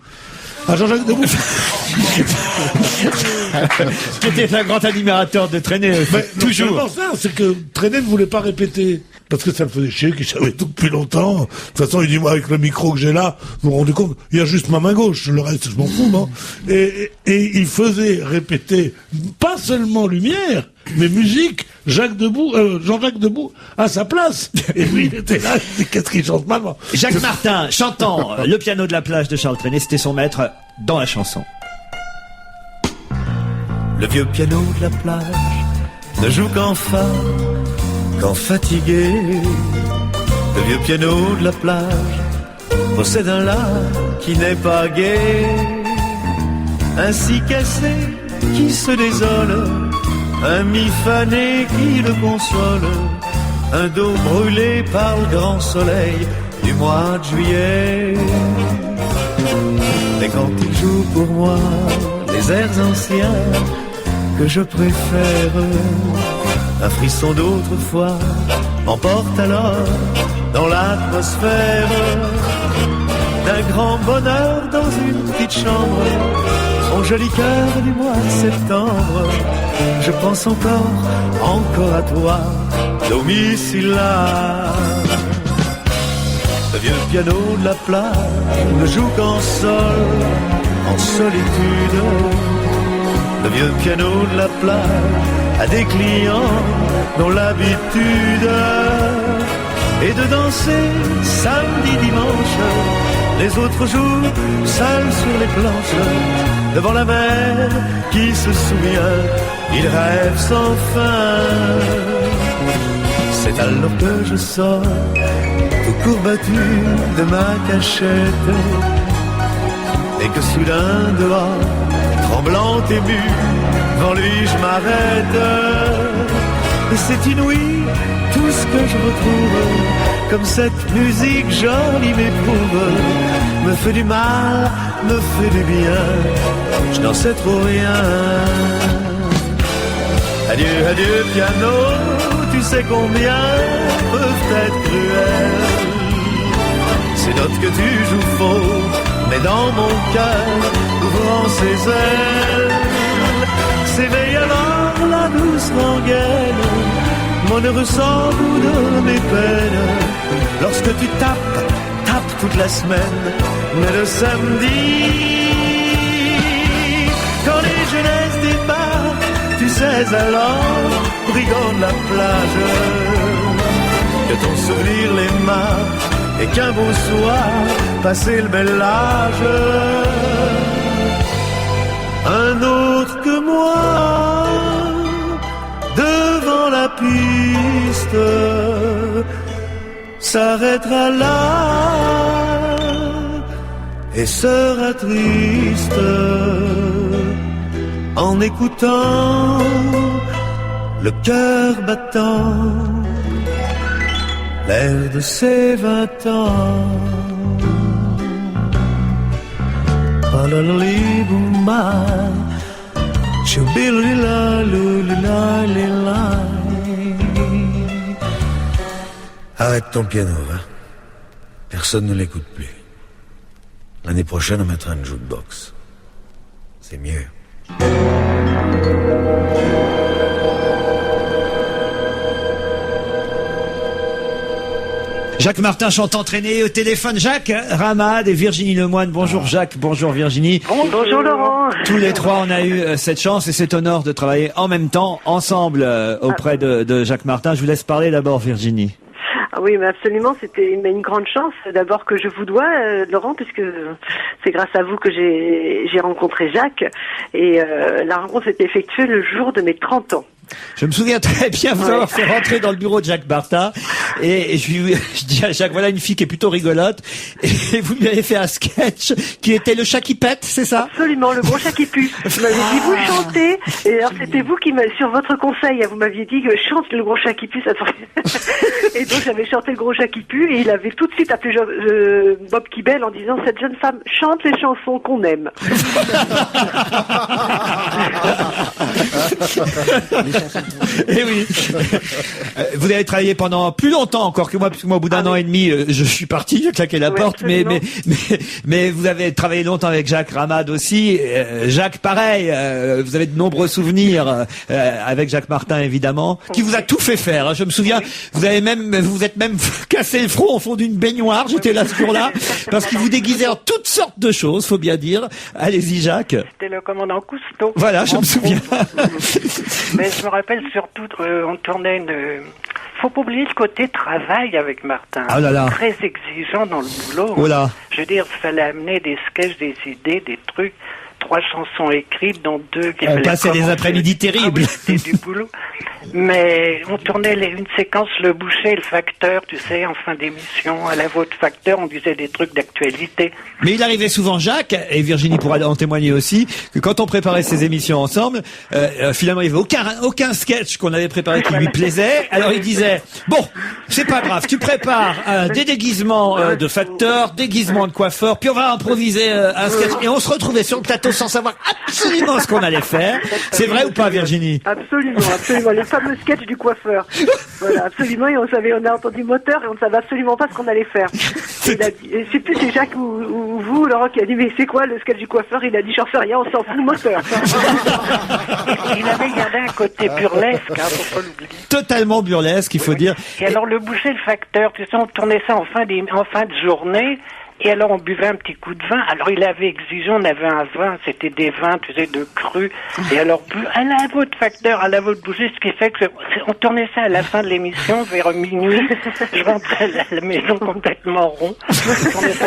Ah, Jean-Jacques Debout. Qui était un grand admirateur de Trenet, toujours. C'est ça, c'est que Trenet ne voulait pas répéter. Parce que ça le faisait chier, qu'il savait tout depuis longtemps. De toute façon, il dit, moi, avec le micro que j'ai là, vous vous rendez compte, il y a juste ma main gauche, le reste, je m'en fous, non? Et il faisait répéter, pas seulement Lumière, mais musique, Jean-Jacques Debout, à sa place. Et lui, il était là, il dit, qu'est-ce qu'il chante maintenant? Jacques Martin, chantant le piano de la plage de Charles Trenet, c'était son maître dans la chanson. Le vieux piano de la plage ne joue qu'enfin, quand fatigué. Le vieux piano de la plage possède un la qui n'est pas gai, ainsi cassé qui se désole, un mi fané qui le console, un dos brûlé par le grand soleil du mois de juillet. Mais quand il joue pour moi les airs anciens que je préfère, un frisson d'autrefois m'emporte alors dans l'atmosphère d'un grand bonheur dans une petite chambre, au joli cœur du mois de septembre. Je pense encore à toi, domicile là. Le vieux piano de la plage ne joue qu'en sol, en solitude. Le vieux piano de la plage a des clients dont l'habitude est de danser samedi, dimanche, les autres jours seuls sur les planches, devant la mer qui se souvient, il rêve sans fin. C'est alors que je sors, tout courbattu de ma cachette, et que soudain dehors, tremblante, ému, devant lui je m'arrête. Et c'est inouï tout ce que je retrouve, comme cette musique jolie m'éprouve, me fait du mal, me fait du bien, je n'en sais trop rien. Adieu, adieu piano, tu sais combien peuvent être cruelles ces notes que tu joues faux, mais dans mon cœur, ouvrant ses ailes, s'éveille alors la douce rengaine, mon heureux sans bout de mes peines. Lorsque tu tapes toute la semaine, mais le samedi, quand les jeunesses débarquent, tu sais alors, brigand de la plage, que ton sourire les marque, et qu'un beau soir, passé le bel âge, un autre que moi, devant la piste, s'arrêtera là et sera triste en écoutant le cœur battant l'air de ses 20 ans. Arrête ton piano, hein. Personne ne l'écoute plus. L'année prochaine, on mettra une jukebox. C'est mieux. Jacques Martin chante entraîné au téléphone. Jacques Ramade et Virginie Lemoine. Bonjour Jacques, bonjour Virginie. Bonjour Laurent. Tous les trois, on a eu cette chance et cet honneur de travailler en même temps, ensemble, auprès de Jacques Martin. Je vous laisse parler d'abord, Virginie. Ah oui, mais absolument, c'était une grande chance d'abord que je vous dois, Laurent, puisque c'est grâce à vous que j'ai rencontré Jacques. Et la rencontre s'est effectuée le jour de mes 30 ans. Je me souviens très bien vous avoir fait rentrer dans le bureau de Jacques Martin et je dis à Jacques, voilà une fille qui est plutôt rigolote, et vous lui avez fait un sketch qui était le chat qui pète, c'est ça? Absolument, le gros chat qui pue. Vous m'avez dit, vous chantez, et alors c'était vous qui sur votre conseil, vous m'aviez dit que chante le gros chat qui pue, ça et donc j'avais chanté le gros chat qui pue, et il avait tout de suite appelé Bob Kibel en disant, cette jeune femme chante les chansons qu'on aime. Et oui. Vous avez travaillé pendant plus longtemps encore que moi, puisque moi, au bout d'un an et demi, je suis parti, j'ai claqué la porte, mais vous avez travaillé longtemps avec Jacques Ramade aussi. Jacques, pareil, vous avez de nombreux souvenirs avec Jacques Martin, évidemment, qui vous a tout fait faire. Hein. Je me souviens, vous êtes même cassé le front au fond d'une baignoire, j'étais là ce jour-là, parce qu'il vous déguisait en toutes sortes de choses, faut bien dire. Allez-y, Jacques. C'était le commandant Cousteau. Voilà, je me souviens. Mais je me rappelle surtout, on tournait faut pas oublier le côté travail avec Martin. Oh là là. Très exigeant dans le boulot. Oh là. Je veux dire, il fallait amener des sketchs, des idées, des trucs. 3 chansons écrites, dont 2 qui on passait des après-midi terribles. Ah oui, c'était du boulot. Mais on tournait une séquence Le Boucher et le Facteur, tu sais, en fin d'émission. À la voix de Facteur, on disait des trucs d'actualité. Mais il arrivait souvent, Jacques, et Virginie pourra en témoigner aussi, que quand on préparait ces émissions ensemble, finalement, il n'y avait aucun sketch qu'on avait préparé qui lui plaisait. Alors il disait, bon, c'est pas grave, tu prépares des déguisements de Facteur, déguisements de coiffeur, puis on va improviser un sketch. Et on se retrouvait sur le plateau sans savoir absolument ce qu'on allait faire. C'est vrai ou pas, Virginie? Absolument, absolument. Les fameux sketchs du coiffeur. Voilà, absolument. Et on a entendu moteur et on ne savait absolument pas ce qu'on allait faire. Il a dit, je sais plus, c'est Jacques ou vous, Laurent, qui a dit, mais c'est quoi le sketch du coiffeur? Il a dit, j'en sais rien, on s'en fout, moteur. Il avait gardé un côté burlesque, hein, faut pas l'oublier. Totalement burlesque, il faut dire. Et alors, Le Boucher et le Facteur, tu sais, on tournait ça en fin de journée. Et alors, on buvait un petit coup de vin. Alors, il avait exigé, on avait un vin, c'était des vins, tu sais, de cru. Et alors, à la voix de Facteur, à la voix de Boucher, ce qui fait que on tournait ça à la fin de l'émission, vers minuit. Je rentrais à la maison complètement rond. On tournait ça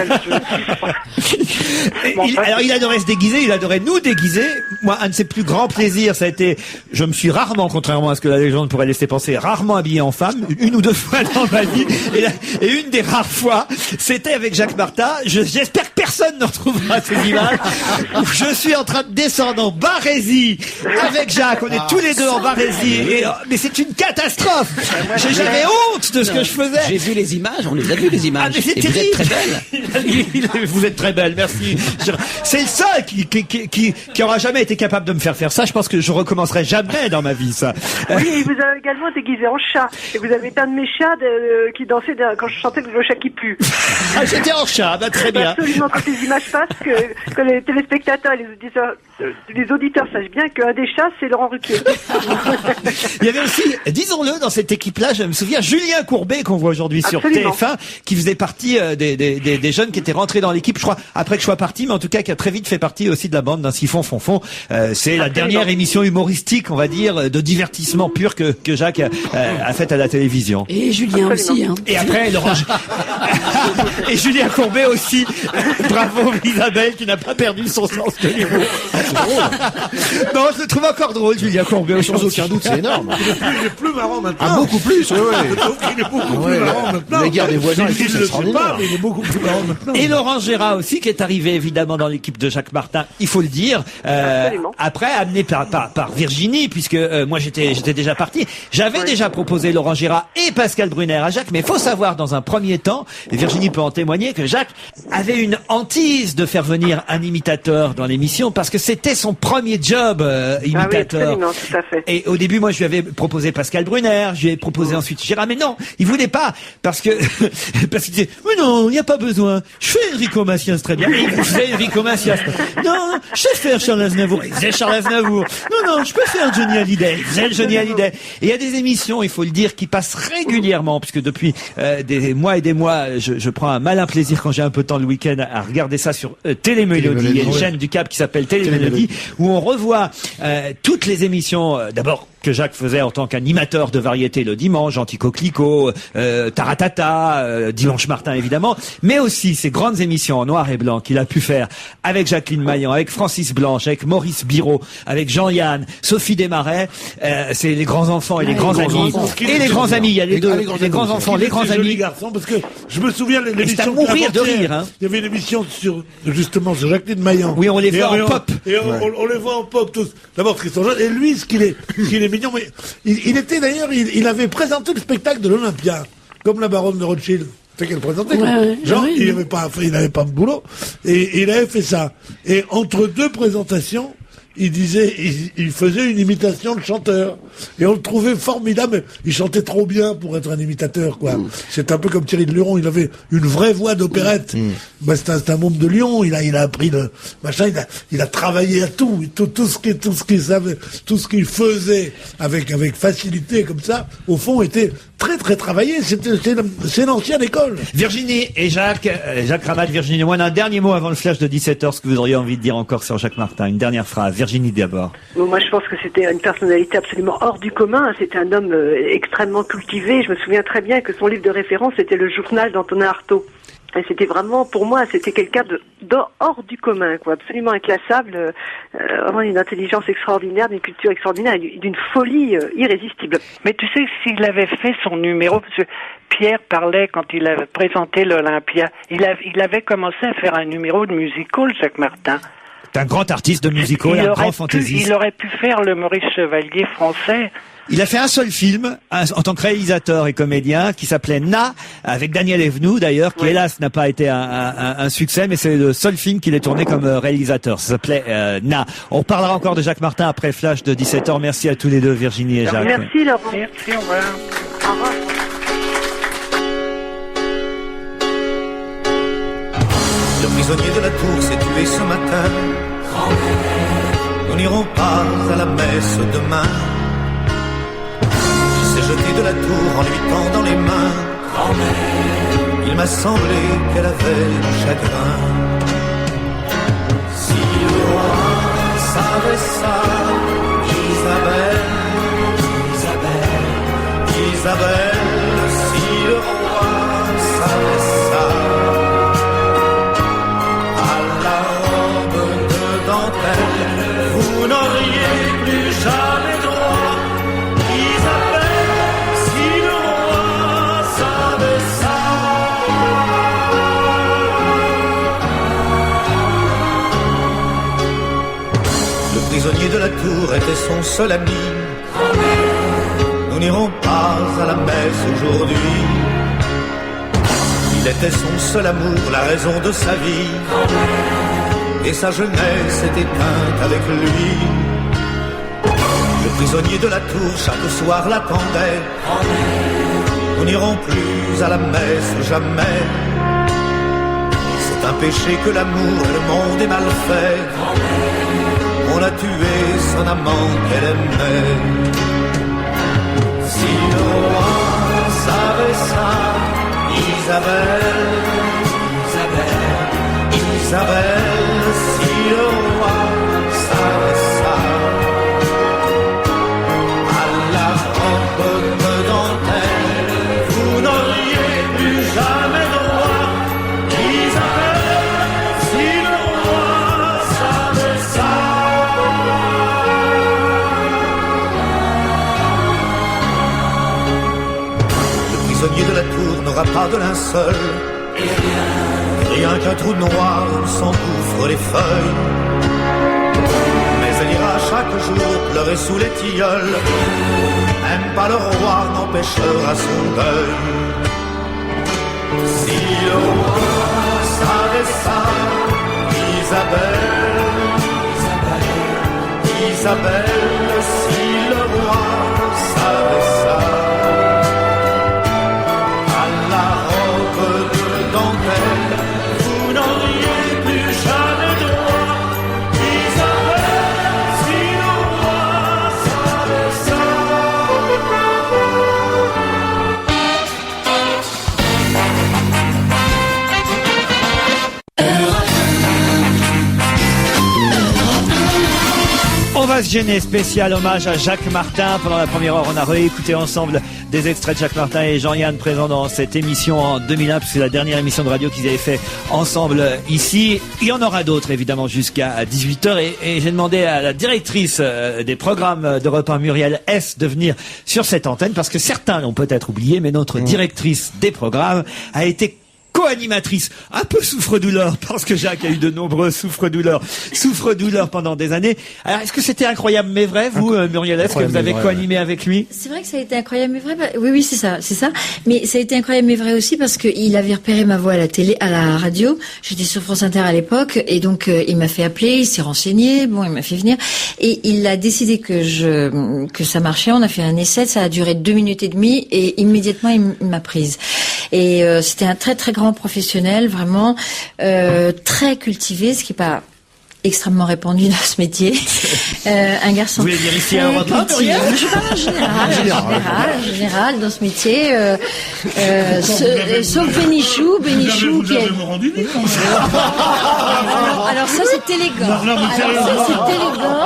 alors, il adorait se déguiser, il adorait nous déguiser. Moi, un de ses plus grands plaisirs, ça a été, je me suis rarement, contrairement à ce que la légende pourrait laisser penser, rarement habillé en femme, 1 ou 2 fois dans ma vie. Et une des rares fois, c'était avec Jacques Martin. J'espère que personne ne retrouvera ces images où je suis en train de descendre en Barésie avec Jacques. On est tous les deux en Barésie. Mais c'est une catastrophe. J'avais honte de ce que je faisais. J'ai vu les images, on les a vues les images. Mais c'est et terrible. vous êtes très belle. Vous êtes très belle, merci. C'est le seul qui aura jamais été capable de me faire ça. Je pense que je recommencerai jamais dans ma vie, ça. Oui, et vous avez également déguisé en chat. Et vous avez été un de mes chats qui dansait quand je chantais le chat qui pue. Ah, j'étais en chat. Bah, très bien. Absolument, quand les images passent, que les téléspectateurs et les auditeurs sachent bien qu'un des chats, c'est Laurent Ruquier. Il y avait aussi, disons-le, dans cette équipe-là, je me souviens, Julien Courbet, qu'on voit aujourd'hui sur TF1, qui faisait partie des jeunes qui étaient rentrés dans l'équipe, je crois, après que je sois parti, mais en tout cas, qui a très vite fait partie aussi de la bande d'un siphon fond. C'est la dernière émission humoristique, on va dire, de divertissement pur que Jacques a faite à la télévision. Et Julien aussi, hein. Et après, Laurent... et Julien Courbet Courbet aussi. Bravo Isabelle qui n'a pas perdu son sens de l'humour. Non, je le trouve encore drôle, Julien Courbet. Sans aucun doute, c'est énorme. Il est plus marrant maintenant. Ah, beaucoup plus, ouais. Il est beaucoup plus marrant maintenant. La guerre des voisins, il ne le sait pas, mais il est beaucoup plus marrant maintenant. Et Laurent Gérard aussi, qui est arrivé évidemment dans l'équipe de Jacques Martin, il faut le dire, après amené par Virginie, puisque moi j'étais déjà parti. J'avais déjà proposé Laurent Gérard et Pascal Brunner à Jacques, mais il faut savoir dans un premier temps, et Virginie peut en témoigner, que Jacques avait une hantise de faire venir un imitateur dans l'émission, parce que c'était son premier job imitateur. Ah oui, absolument, tout à fait. Et au début, moi je lui avais proposé Pascal Brunner, je lui ai proposé ensuite Gérard, mais non, il voulait pas, parce qu'il disait, mais non, il n'y a pas besoin, je fais Enrico Macias très bien. Et il faisait Enrico Macias. Non, je sais faire Charles Aznavour. Il faisait Charles Aznavour. Non, je peux faire Johnny Hallyday. Il faisait Johnny Hallyday. Et il y a des émissions, il faut le dire, qui passent régulièrement, puisque depuis des mois et des mois, je prends un malin plaisir quand j'ai un peu de temps le week-end à regarder ça sur Télémélodie. Il y a une chaîne du Cap qui s'appelle Télémélodie, où on revoit toutes les émissions, d'abord, que Jacques faisait en tant qu'animateur de variété le dimanche, Gentil Coquelicot, Taratata, Dimanche Martin évidemment, mais aussi ces grandes émissions en noir et blanc qu'il a pu faire avec Jacqueline Maillan, avec Francis Blanche, avec Maurice Biraud, avec Jean-Yann, Sophie Desmarais, c'est les grands enfants et les grands amis. Et les grands amis, il y a les deux, les grands enfants, les grands amis. Garçons, parce que je me souviens de l'émission. C'est à mourir de rire, hein. Il y avait une émission sur Jacqueline Maillan. Oui, on les voit en pop. Et on les voit en pop tous. D'abord, parce qu'ils sont jeunes. Et lui, ce qu'il est mignon, mais il était d'ailleurs, il avait présenté le spectacle de l'Olympia, comme la baronne de Rothschild. C'est qu'elle présentait. Genre, il n'avait pas de boulot. Et il avait fait ça. Et entre deux présentations, il faisait une imitation de chanteur. Et on le trouvait formidable. Il chantait trop bien pour être un imitateur, quoi. C'est un peu comme Thierry de Luron. Il avait une vraie voix d'opérette. C'est un môme de Lyon. Il a appris le machin. Il a travaillé à tout ce qu'il savait, tout ce qu'il faisait avec facilité, comme ça, au fond, était très, très travaillé. C'est l'ancienne école. Virginie et Jacques Ramat, Virginie Lemoine, un dernier mot avant le flash de 17h, ce que vous auriez envie de dire encore sur Jacques Martin. Une dernière phrase. Virginie d'abord. Bon, moi, je pense que c'était une personnalité absolument hors du commun. C'était un homme extrêmement cultivé. Je me souviens très bien que son livre de référence, c'était le journal d'Antonin Artaud. Et c'était vraiment, pour moi, c'était quelqu'un hors du commun, quoi, absolument inclassable, vraiment une intelligence extraordinaire, d'une culture extraordinaire, et d'une folie irrésistible. Mais tu sais, s'il avait fait son numéro, parce que Pierre parlait quand il avait présenté l'Olympia, il avait commencé à faire un numéro de musical, Jacques Martin. C'est un grand artiste de musical, un grand fantaisiste. Il aurait pu faire le Maurice Chevalier français. Il a fait un seul film en tant que réalisateur et comédien qui s'appelait Na, avec Daniel Evenou d'ailleurs, qui hélas n'a pas été un succès, mais c'est le seul film qu'il ait tourné comme réalisateur. Ça s'appelait Na. On parlera encore de Jacques Martin après Flash de 17h. Merci à tous les deux, Virginie et Jacques. Merci Laurent. Merci, au revoir. Au revoir. Le prisonnier de la tour s'est tué ce matin. Nous n'irons pas à la messe demain. Il s'est jeté de la tour en lui tendant les mains. Il m'a semblé qu'elle avait le chagrin. Si le roi savait ça, Isabelle, si le roi savait ça. À la robe de dentelle, vous n'auriez plus jamais droit. Isabelle, si le roi savait ça. Le prisonnier de la tour était son seul ami. Nous n'irons pas à la messe aujourd'hui. Il était son seul amour, la raison de sa vie. Et sa jeunesse est éteinte avec lui. Le prisonnier de la tour chaque soir l'attendait. Nous n'irons plus à la messe jamais. C'est un péché que l'amour et le monde est mal fait. On a tué son amant qu'elle aimait. Si le roi savait ça, Isabelle, si le roi savait ça. À la robe de dentelle, vous n'auriez plus jamais droit. Isabelle. chansonnier de la tour n'aura pas de linceul. Rien qu'un trou noir où s'engouffrent les feuilles. Mais elle ira chaque jour pleurer sous les tilleuls. Même pas le roi n'empêchera son deuil. Si le roi savait ça, Isabelle, si le roi savait ça, à la robe de dentelle, vous n'auriez plus jamais droit. Isabelle, si le roi savait ça. On va se gêner, spécial hommage à Jacques Martin. Pendant la première heure, on a réécouté ensemble des extraits de Jacques Martin et Jean-Yann présents dans cette émission en 2001, puisque c'est la dernière émission de radio qu'ils avaient fait ensemble ici. Il y en aura d'autres, évidemment, jusqu'à 18h. Et j'ai demandé à la directrice des programmes d'Europe 1, Muriel S, de venir sur cette antenne, parce que certains l'ont peut-être oublié, mais notre directrice des programmes a été co-animatrice, un peu souffre-douleur, parce que Jacques a eu de nombreux souffre-douleurs pendant des années. Alors, est-ce que c'était incroyable mais vrai, vous, Muriel, est-ce que vous avez co-animé avec lui? C'est vrai que ça a été incroyable mais vrai. Oui, c'est ça. Mais ça a été incroyable mais vrai aussi parce que il avait repéré ma voix à la télé, à la radio. J'étais sur France Inter à l'époque et donc il m'a fait appeler, il s'est renseigné, il m'a fait venir et il a décidé que ça marchait. On a fait un essai, ça a duré 2 minutes et demie et immédiatement il m'a prise. Et c'était un très très grand professionnel, vraiment très cultivé, ce qui est pas extrêmement répandu dans ce métier. Un garçon. Vous voulez dire ici à Europe 1, cultivé. Je parle en général dans ce métier. Sauf Bénichou qui est. Alors ça c'est élégant.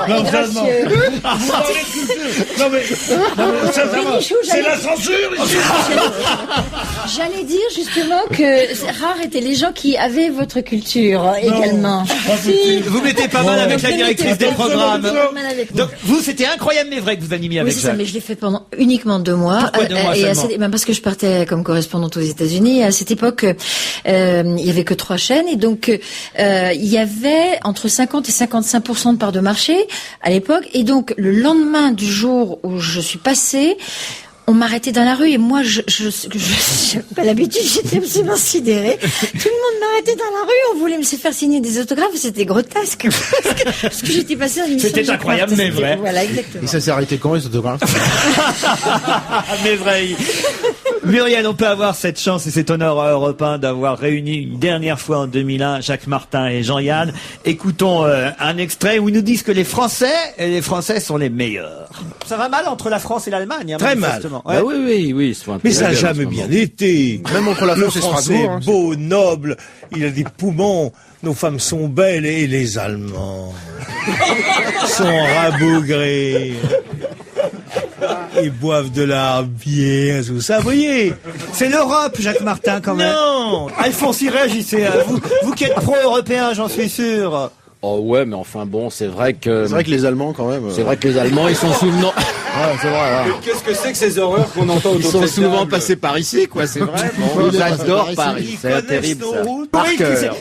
Et gracieux. Non mais c'est la censure ici. J'allais dire justement que rares étaient les gens qui avaient votre culture également. Vous mettez pas mal avec la directrice des programmes. Donc vous, c'était incroyable mais vrai que vous animiez avec Jacques. Oui, c'est Jacques. ça, mais je l'ai fait pendant uniquement 2 mois. Pourquoi 2 mois seulement? Parce que je partais comme correspondante aux États-Unis. À cette époque, il y avait que 3 chaînes et donc il y avait entre 50 et 55% de part de marché à l'époque. Et donc le lendemain du jour où je suis passée, on m'arrêtait dans la rue et moi, je n'avais pas l'habitude, j'étais absolument sidérée. Tout le monde m'arrêtait dans la rue, on voulait me faire signer des autographes, c'était grotesque. Parce que j'étais passée dans une émission. C'était incroyable, mais vrai. Voilà, exactement. Et ça s'est arrêté quand, les autographes? Mais vrai. Muriel, on peut avoir cette chance et cet honneur à Europe 1 d'avoir réuni une dernière fois en 2001 Jacques Martin et Jean-Yann. Écoutons un extrait où ils nous disent que les Français sont les meilleurs. Ça va mal entre la France et l'Allemagne, hein, très mal. Ouais. Bah oui. Mais ça n'a jamais bien été. Même entre la France et Français Strasbourg. est beau, noble, il a des poumons. Nos femmes sont belles et les Allemands sont rabougrés. Ils boivent de la bière, tout ça, vous voyez. C'est l'Europe, Jacques Martin, quand même. Non. Alphonse, y réagissez. Vous qui êtes pro-européen, j'en suis sûr. Oh ouais, mais enfin bon, c'est vrai que les Allemands, quand même. C'est vrai que les Allemands, ils sont souvent. Ouais, c'est vrai. Là. Qu'est-ce que c'est que ces horreurs qu'on entend autour de Ils sont souvent passés par ici, quoi. C'est vrai. Bon, j'adore Paris. C'est terrible, ça. Oui,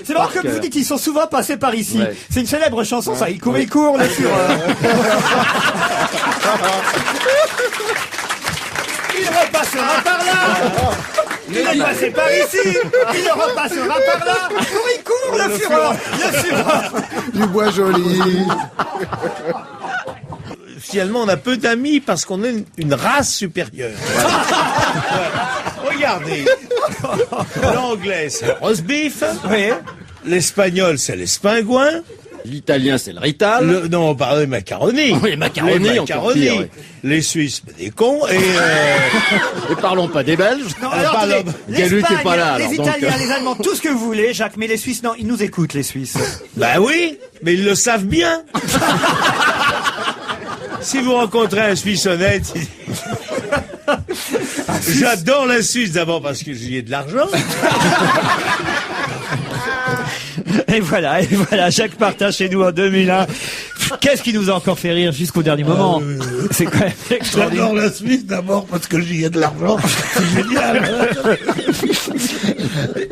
c'est marrant que vous dites, ils sont souvent passés par ici. Ouais. C'est une célèbre chanson, ça. Il court, le fureur. Il repassera par là. Il est passé par ici. Il repassera par là. Il court, le fureur. Du bois joli. Finalement, on a peu d'amis parce qu'on est une race supérieure. Ouais. Regardez. L'anglais, c'est le roast beef. Oui. L'espagnol, c'est l'espingouin. L'italien, c'est le rital. Non, on parle des macaronis. Oui, les macaronis. Pire, oui. Les Suisses, des cons. Et parlons pas des Belges. Non, alors, Galut n'est pas là. Les Italiens, les Allemands, tout ce que vous voulez, Jacques, mais les Suisses, non, ils nous écoutent, les Suisses. Bah oui, mais ils le savent bien. Si vous rencontrez un Suisse honnête, j'adore la Suisse d'abord parce que j'y ai de l'argent. Et voilà, Jacques Martin chez nous en 2001. Qu'est-ce qui nous a encore fait rire jusqu'au dernier moment? C'est quand même extraordinaire. J'adore la Suisse d'abord parce que j'y ai de l'argent. C'est génial.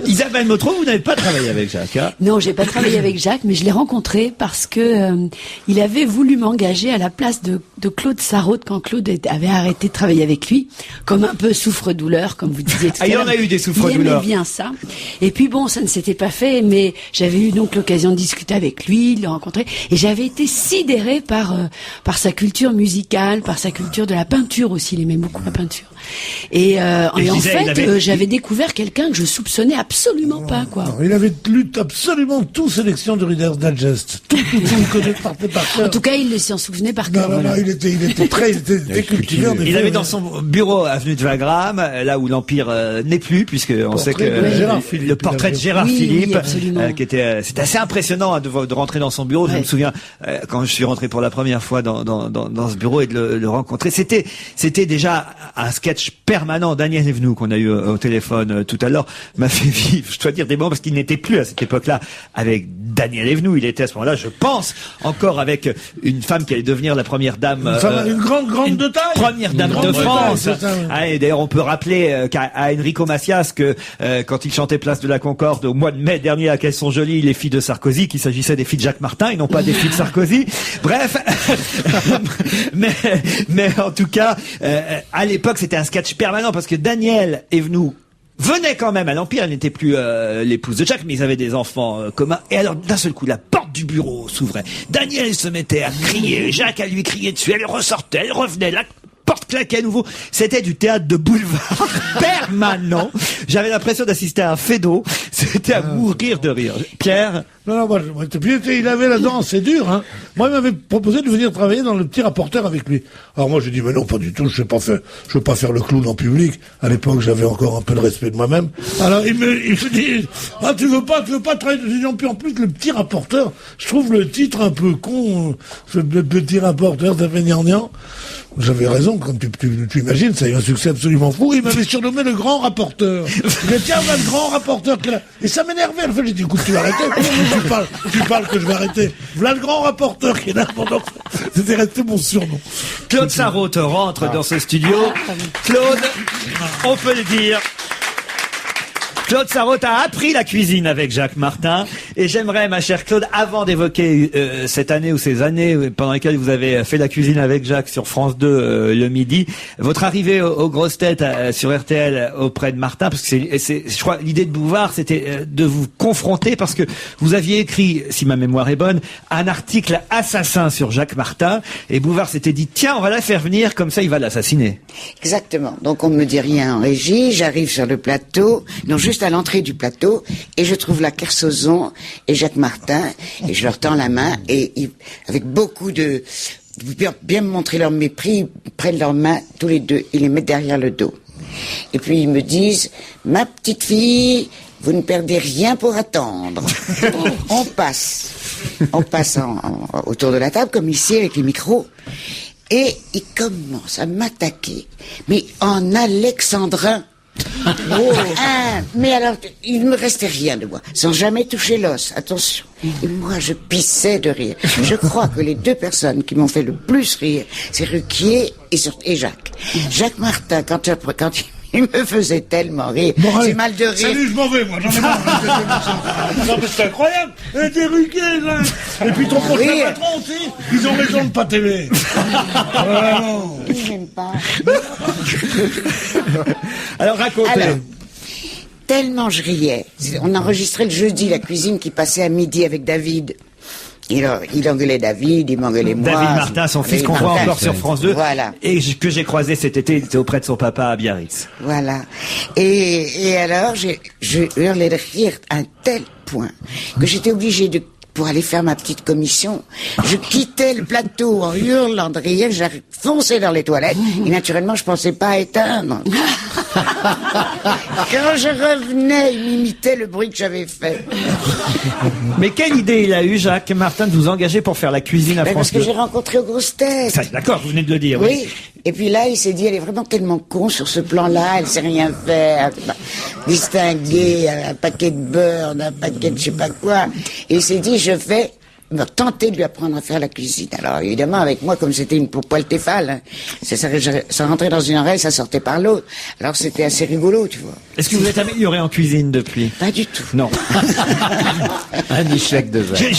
Isabelle Motro, vous n'avez pas travaillé avec Jacques, hein? Non, j'ai pas travaillé avec Jacques, mais je l'ai rencontré parce que il avait voulu m'engager à la place de Claude Sarraute quand Claude avait arrêté de travailler avec lui, comme un peu souffre-douleur, comme vous disiez tout à l'heure. Il en a eu des souffre-douleurs. Il aimait bien ça. Et puis bon, ça ne s'était pas fait, mais j'avais eu donc l'occasion de discuter avec lui, de le rencontrer, et j'avais été sidérée par sa culture musicale, par sa culture de la peinture aussi. Il aimait beaucoup la peinture. Et en fait, j'avais découvert quelqu'un que je soupçonnais absolument pas, quoi. Non, il avait lu absolument tout sélection de Reader's Digest. Tout le connaît par cœur. En tout cas, il s'en souvenait par cœur. Non, il était décultivé. Il avait dans son bureau avenue de Wagram, là où l'Empire n'est plus, puisque on sait que le portrait de Gérard Philippe, qui était, c'est assez impressionnant de rentrer dans son bureau. Je me souviens quand je suis rentré pour la première fois dans ce bureau et de le rencontrer. C'était déjà un sketch permanent. Daniel Evenou, qu'on a eu au téléphone tout à l'heure, m'a fait vivre, je dois dire, des moments, parce qu'il n'était plus à cette époque-là avec Daniel Evenou. Il était à ce moment-là, je pense, encore avec une femme qui allait devenir la première dame, une grande de taille, première dame de France. Et d'ailleurs, on peut rappeler à Enrico Macias que quand il chantait Place de la Concorde au mois de mai dernier, à Qu'elles sont jolies les filles de Sarkozy, qu'il s'agissait des filles de Jacques Martin et non pas des filles de Sarkozy. Bref, mais en tout cas, à l'époque, c'était un sketch permanent parce que Daniel Evenou venait quand même à l'Empire. Elle n'était plus l'épouse de Jacques, mais ils avaient des enfants communs. Et alors, d'un seul coup, la porte du bureau s'ouvrait. Daniel se mettait à crier. Jacques à lui crier dessus. Elle ressortait, elle revenait. La porte claquait à nouveau. C'était du théâtre de boulevard permanent. J'avais l'impression d'assister à un fédo. C'était à mourir de rire. Pierre? Non, il avait la dent, c'est dur, hein. Moi, il m'avait proposé de venir travailler dans le Petit Rapporteur avec lui. Alors moi, j'ai dit, mais non, pas du tout, je veux pas faire le clown en public. À l'époque, j'avais encore un peu de respect de moi-même. Alors, il me dit, tu veux pas travailler de puis en plus, le Petit Rapporteur, je trouve le titre un peu con, ce Petit Rapporteur, ça fait gnangnan. J'avais raison, comme tu imagines, ça a eu un succès absolument fou. Il m'avait surnommé le Grand Rapporteur. Il m'a dit, tiens, voilà le Grand Rapporteur qui est là. Et ça m'énervait. En fait, j'ai dit, écoute, tu vas arrêter. Tu parles que je vais arrêter. Voilà le Grand Rapporteur qui est là pendant. C'était resté mon surnom. Claude Sarraute rentre dans ce studio. Claude, on peut le dire. Claude Sarraute a appris la cuisine avec Jacques Martin. Et j'aimerais, ma chère Claude, avant d'évoquer cette année ou ces années pendant lesquelles vous avez fait la cuisine avec Jacques sur France 2 le midi, votre arrivée aux grosses têtes sur RTL auprès de Martin, parce que je crois, l'idée de Bouvard, c'était de vous confronter, parce que vous aviez écrit, si ma mémoire est bonne, un article assassin sur Jacques Martin, et Bouvard s'était dit, tiens, on va la faire venir, comme ça il va l'assassiner. Exactement. Donc on ne me dit rien en régie, j'arrive sur le plateau, non, juste à l'entrée du plateau, et je trouve la Kersozon et Jacques Martin, et je leur tends la main, et avec beaucoup de bien me montrer leur mépris, ils prennent leurs mains tous les deux, ils les mettent derrière le dos. Et puis ils me disent, ma petite fille, vous ne perdez rien pour attendre. On passe autour de la table, comme ici, avec les micros, et ils commencent à m'attaquer, mais en alexandrin. Mais alors, il ne me restait rien de moi, sans jamais toucher l'os, attention. Et moi, je pissais de rire. Je crois que les deux personnes qui m'ont fait le plus rire, c'est Ruquier et Jacques. Jacques Martin, quand il me faisait tellement rire, c'est mal de rire. Salut, je m'en vais, moi, j'en ai marre. Non, mais c'est incroyable. Et t'es Ruquier, là. Et puis ton prochain patron aussi, ils ont raison de pas t'aimer. Vraiment. Ils m'aiment pas. Alors, racontez. Alors, tellement je riais. On enregistrait le jeudi la cuisine qui passait à midi avec David. Il engueulait David, il m'engueulait moi. David Martin, son fils, qu'on voit encore sur France 2. Voilà. Et que j'ai croisé cet été, il était auprès de son papa à Biarritz. Voilà. Et alors, je hurlais de rire à un tel point que j'étais obligée pour aller faire ma petite commission, je quittais le plateau en hurlant de rire, j'ai foncé dans les toilettes, et naturellement, je pensais pas éteindre. Quand je revenais, il m'imitait le bruit que j'avais fait. Mais quelle idée il a eu, Jacques Martin, de vous engager pour faire la cuisine à France 2? Parce que j'ai rencontré aux grosses têtes. D'accord, vous venez de le dire. Oui. Et puis là, il s'est dit, elle est vraiment tellement con sur ce plan-là, elle sait rien faire, distinguer un paquet de beurre d'un paquet de je sais pas quoi. Et il s'est dit, je fais tenté de lui apprendre à faire la cuisine. Alors évidemment, avec moi, comme c'était une poêle Tefal, hein, ça rentrait dans une oreille, ça sortait par l'autre. Alors c'était assez rigolo, tu vois. Est-ce que vous êtes amélioré en cuisine depuis? Pas du tout. Non. Un échec de Jacques.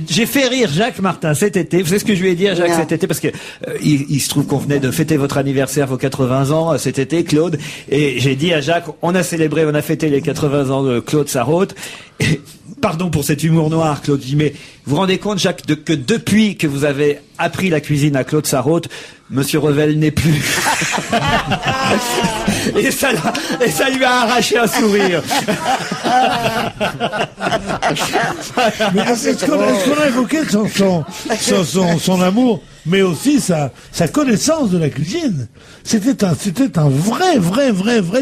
J'ai fait rire Jacques Martin cet été. Vous savez ce que je lui ai dit à Jacques cet été? Parce que il se trouve qu'on venait de fêter votre anniversaire, vos 80 ans cet été, Claude. Et j'ai dit à Jacques, on a fêté les 80 ans de Claude Sarraute. Et, pardon pour cet humour noir, Claude dit, mais vous vous rendez compte, Jacques, que depuis que vous avez appris la cuisine à Claude Sarraute, Monsieur Revel n'est plus. et ça lui a arraché un sourire. Mais est-ce qu'on a évoqué son amour, mais aussi sa connaissance de la cuisine? C'était un vrai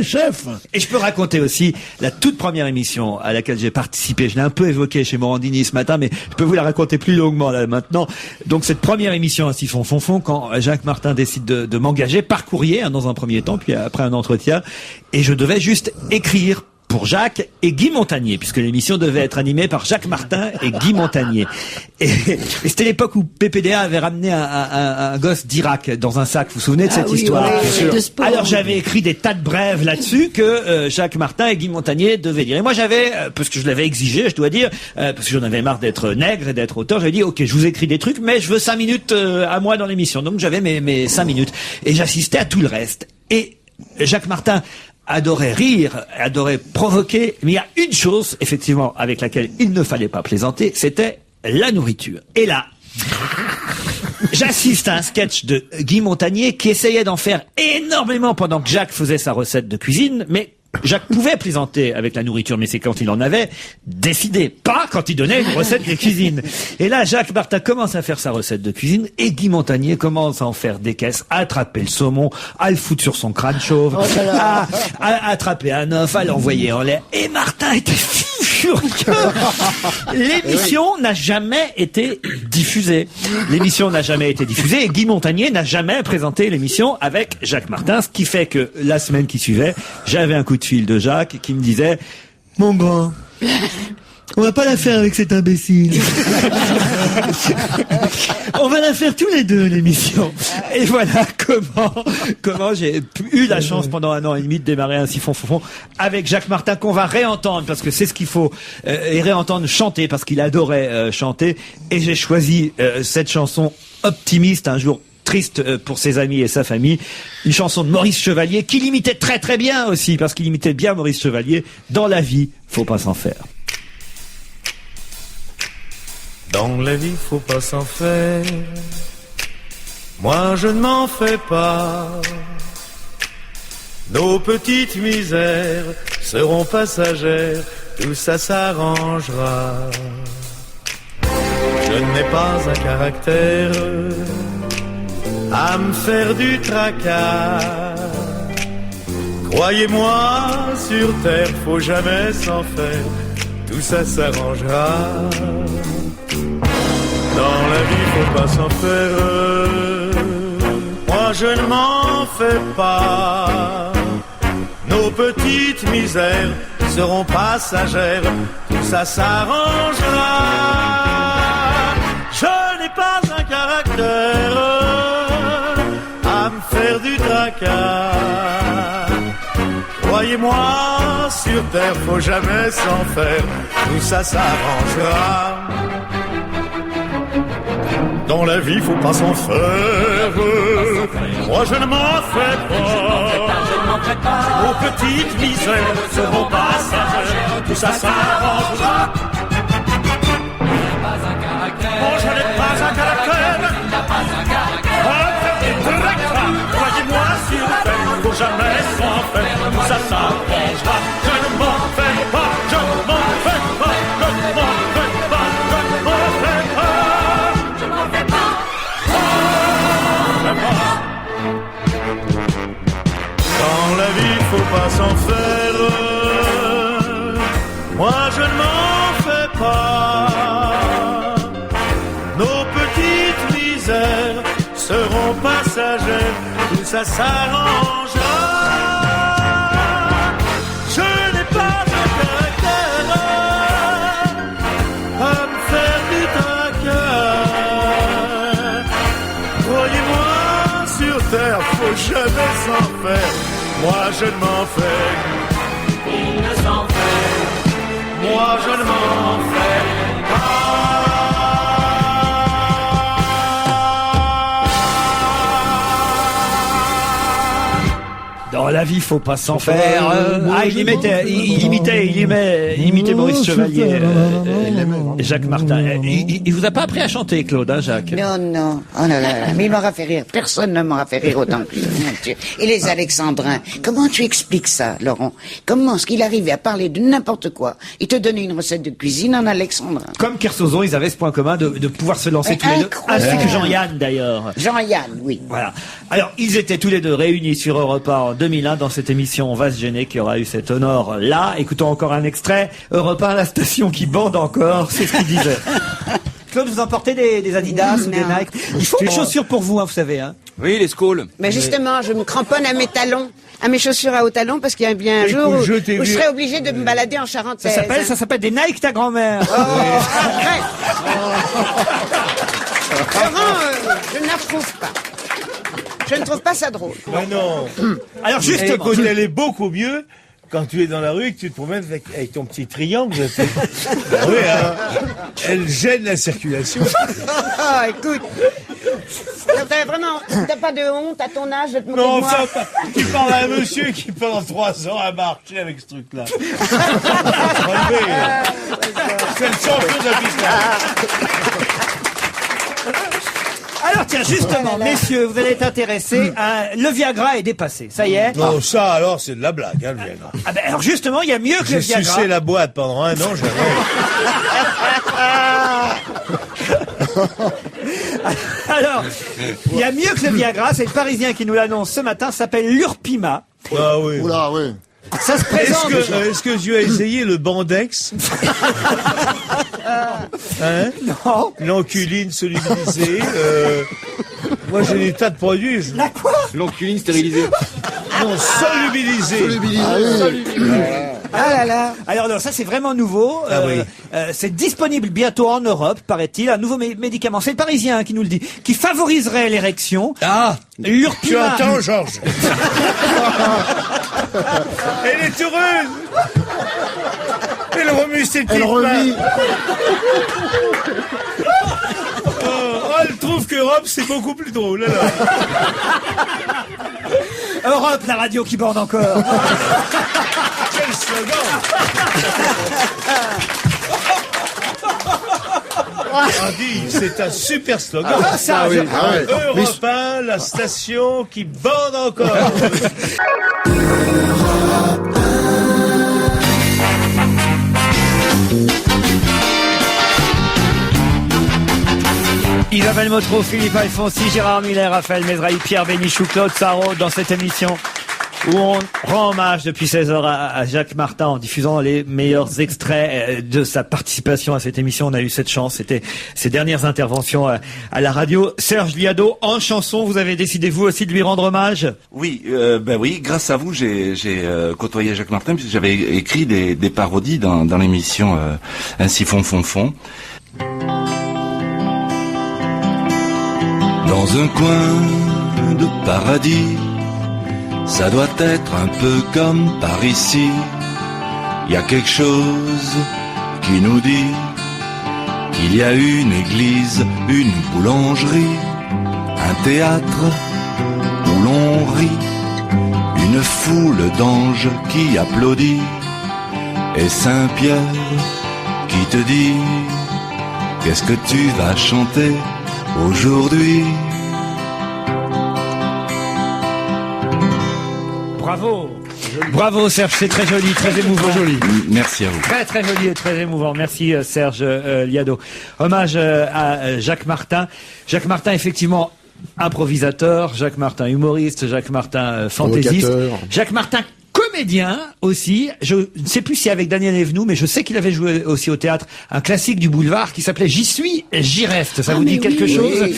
chef. Et je peux raconter aussi la toute première émission à laquelle j'ai participé. Je l'ai un peu évoqué chez Morandini ce matin, mais je peux vous la raconter plus longuement là maintenant. Donc cette première émission à Siphon Fonfon, quand Jacques Martin décide de m'engager par courrier, dans un premier temps, puis après un entretien, et je devais juste écrire pour Jacques et Guy Montagnier, puisque l'émission devait être animée par Jacques Martin et Guy Montagnier. Et c'était l'époque où PPDA avait ramené un gosse d'Irak dans un sac. Vous vous souvenez de cette histoire? Alors j'avais écrit des tas de brèves là-dessus que Jacques Martin et Guy Montagnier devaient lire. Et moi j'avais, parce que je l'avais exigé, je dois dire, parce que j'en avais marre d'être nègre et d'être auteur, j'avais dit ok, je vous écris des trucs, mais je veux 5 minutes à moi dans l'émission. Donc j'avais mes 5 minutes et j'assistais à tout le reste. Et Jacques Martin adorait rire, adorait provoquer, mais il y a une chose, effectivement, avec laquelle il ne fallait pas plaisanter, c'était la nourriture. Et là, j'assiste à un sketch de Guy Montagnier qui essayait d'en faire énormément pendant que Jacques faisait sa recette de cuisine, mais Jacques pouvait plaisanter avec la nourriture, mais c'est quand il en avait décidé, pas quand il donnait une recette de cuisine. Et là, Jacques Martin commence à faire sa recette de cuisine et Guy Montagnier commence à en faire des caisses, à attraper le saumon, à le foutre sur son crâne chauve, à attraper un œuf, à l'envoyer en l'air. Et Martin était furieux. L'émission n'a jamais été diffusée. Et Guy Montagnier n'a jamais présenté l'émission avec Jacques Martin, ce qui fait que la semaine qui suivait, j'avais un coup de fil de Jacques qui me disait « Mon grand, on va pas la faire avec cet imbécile. On va la faire tous les deux, l'émission. » Et voilà comment j'ai eu la chance pendant 1 an et demi de démarrer un Siphon Fonfon avec Jacques Martin, qu'on va réentendre parce que c'est ce qu'il faut, et réentendre chanter parce qu'il adorait chanter. Et j'ai choisi cette chanson optimiste, un jour triste pour ses amis et sa famille, une chanson de Maurice Chevalier qui l'imitait très très bien aussi, parce qu'il imitait bien Maurice Chevalier. Dans la vie, faut pas s'en faire. Dans la vie, faut pas s'en faire. Moi, je ne m'en fais pas. Nos petites misères seront passagères, tout ça s'arrangera. Je n'ai pas un caractère à me faire du tracas. Croyez-moi, sur terre, faut jamais s'en faire, tout ça s'arrangera. Dans la vie, faut pas s'en faire. Moi, je ne m'en fais pas. Nos petites misères seront passagères, tout ça s'arrangera. Je n'ai pas un caractère à me faire du tracas. Croyez-moi, sur terre, faut jamais s'en faire, tout ça s'arrangera. Dans la vie, faut pas s'en faire. Moi, je ne m'en fais pas. Nos petites misères seront passagères, tout ça s'arrangera. Moi, je n'ai pas un caractère. Croyez-moi, sur terre, faut jamais s'en faire, tout ça s'arrangera. Je ne m'en fais pas, je ne m'en fais pas, je ne m'en fais pas, je ne m'en fais pas. Je m'en fais pas. Dans la vie, faut pas s'en faire. Moi, je ne m'en fais pas. Nos petites misères seront passagères, tout ça s'arrangera. Je n'ai pas de caractère à me faire du tracas. terre, faut jamais s'en faire. Moi je ne m'en fais. Il ne s'en fait. Moi je ne m'en fais pas. Dans la vie, faut pas s'en faire. Il imitait Maurice Chevalier, Jacques Martin. Il vous a pas appris à chanter, Claude, hein, Jacques? Non. Oh là là. Mais il m'aura fait rire. Personne ne m'aura fait rire autant que lui. Mon Dieu. Et les Alexandrins. Comment tu expliques ça, Laurent? Comment est-ce qu'il arrivait à parler de n'importe quoi? Il te donnait une recette de cuisine en alexandrin. Comme Kersozon, ils avaient ce point commun de pouvoir se lancer tous les deux. Ainsi que Jean-Yann, d'ailleurs. Jean-Yann, oui. Voilà. Alors, ils étaient tous les deux réunis sur Europe 1 en 2001 dans cette émission On va se gêner qui aura eu cet honneur-là. Écoutons encore un extrait. Europe 1, la station qui bande encore, c'est ce qu'il disait. Claude, vous emportez des Adidas ou des Nike? Il faut des chaussures pour vous, hein, vous savez. Hein. Oui, les schools. Mais justement, je me cramponne à mes talons, à mes chaussures à haut talons, parce qu'il y a bien un jour où je serai obligé de me balader en charentaise. Ça s'appelle des Nike ta grand-mère. Laurent, je n'approuve pas. Je ne trouve pas ça drôle. Ben non. Alors justement, écoute, elle est beaucoup mieux quand tu es dans la rue et que tu te promènes avec ton petit triangle. Oui, hein. Elle gêne la circulation. Écoute. T'as pas de honte à ton âge de te moquer de Non, moi? enfin, tu parles à un monsieur qui pendant 3 ans a marché avec ce truc-là. C'est le champion de la piste. Alors tiens, justement, messieurs, vous allez être intéressés. Le Viagra est dépassé, ça y est. Non, ça alors, c'est de la blague, hein, le Viagra. Ah ben, alors justement, il y a mieux que le Viagra. J'ai sucé la boîte pendant 1 an, j'avais... Alors, il y a mieux que le Viagra, c'est le Parisien qui nous l'annonce ce matin, ça s'appelle l'Urpima. Ah oui. Oula, oui. Ça se présente. Est-ce que tu as essayé le Bandex? Hein? Non. L'enculine solubilisée. Moi, j'ai des tas de produits. La quoi? L'enculine stérilisée. Non, solubilisée. Ah là là. Alors non, ça c'est vraiment nouveau. C'est disponible bientôt en Europe, paraît-il. Un nouveau médicament. C'est le Parisien qui nous le dit. Qui favoriserait l'érection. Ah. Tu L'Urpima. entends, Georges? Elle est heureuse. Elle remue ses petites mains. Elle trouve qu'Europe c'est beaucoup plus drôle. Alors. Europe, la radio qui borde encore. Quel slogan! C'est un super slogan. Europe 1, la station qui borde encore. Isabelle Motro, Philippe Alfonsi, Gérard Miller, Raphaël Mesrahi, Pierre Bénichou, Claude Sarraud dans cette émission où on rend hommage depuis 16h à Jacques Martin en diffusant les meilleurs extraits de sa participation à cette émission. On a eu cette chance, c'était ses dernières interventions à la radio. Serge Liado, en chanson, vous avez décidé vous aussi de lui rendre hommage? Oui, oui, grâce à vous, j'ai côtoyé Jacques Martin puisque j'avais écrit des parodies dans l'émission Ainsi font. Dans un coin de paradis, ça doit être un peu comme par ici. Il y a quelque chose qui nous dit qu'il y a une église, une boulangerie, un théâtre où l'on rit, une foule d'anges qui applaudit, et Saint-Pierre qui te dit: qu'est-ce que tu vas chanter aujourd'hui? Bravo! Bravo Serge, c'est très joli, très émouvant. Merci à vous. Très très joli et très émouvant. Merci Serge Liado. Hommage à Jacques Martin. Jacques Martin, effectivement, improvisateur. Jacques Martin, humoriste. Jacques Martin, fantaisiste. Jacques Martin, comédien aussi. Je ne sais plus si avec Daniel Evenou, mais je sais qu'il avait joué aussi au théâtre un classique du boulevard qui s'appelait J'y suis, j'y reste. Ça vous dit quelque chose?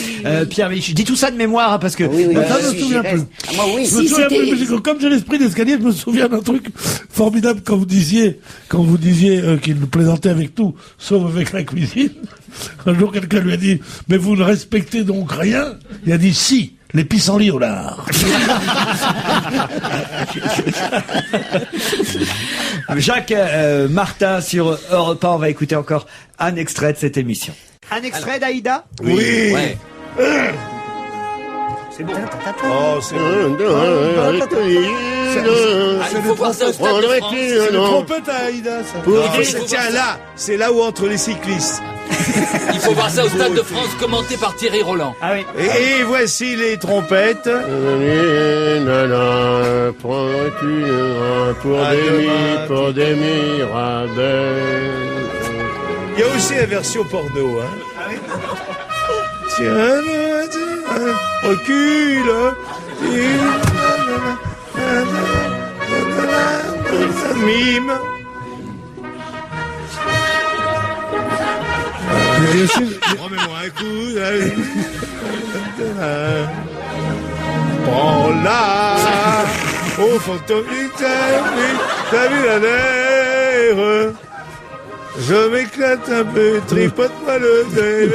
Pierre, je dis tout ça de mémoire hein, parce que je me souviens plus. Je me souviens plus, parce que comme j'ai l'esprit d'escalier, je me souviens d'un truc formidable quand vous disiez qu'il plaisantait avec tout, sauf avec la cuisine. Un jour, quelqu'un lui a dit: mais vous ne respectez donc rien? Il a dit: si. Les pissenlits au lard. Jacques Martin sur Europe 1, on va écouter encore un extrait de cette émission. Un extrait d'Aïda ? Oui. Ouais. C'est bon. Oh, c'est bon. C'est le trompette à Aïda, ça. Tiens, là, c'est là où entre les cyclistes. Il faut voir ça au Stade de France, commenté par Thierry Roland. Ah oui. Et voici les trompettes. Pour des mirabelles. Il y a aussi la version porno, hein. Ah oui. Tiens, recule. Mime. Remets-moi un coup. Prends-la au fantôme du t'as vu la mer. Je m'éclate un peu, tripote-moi le c'est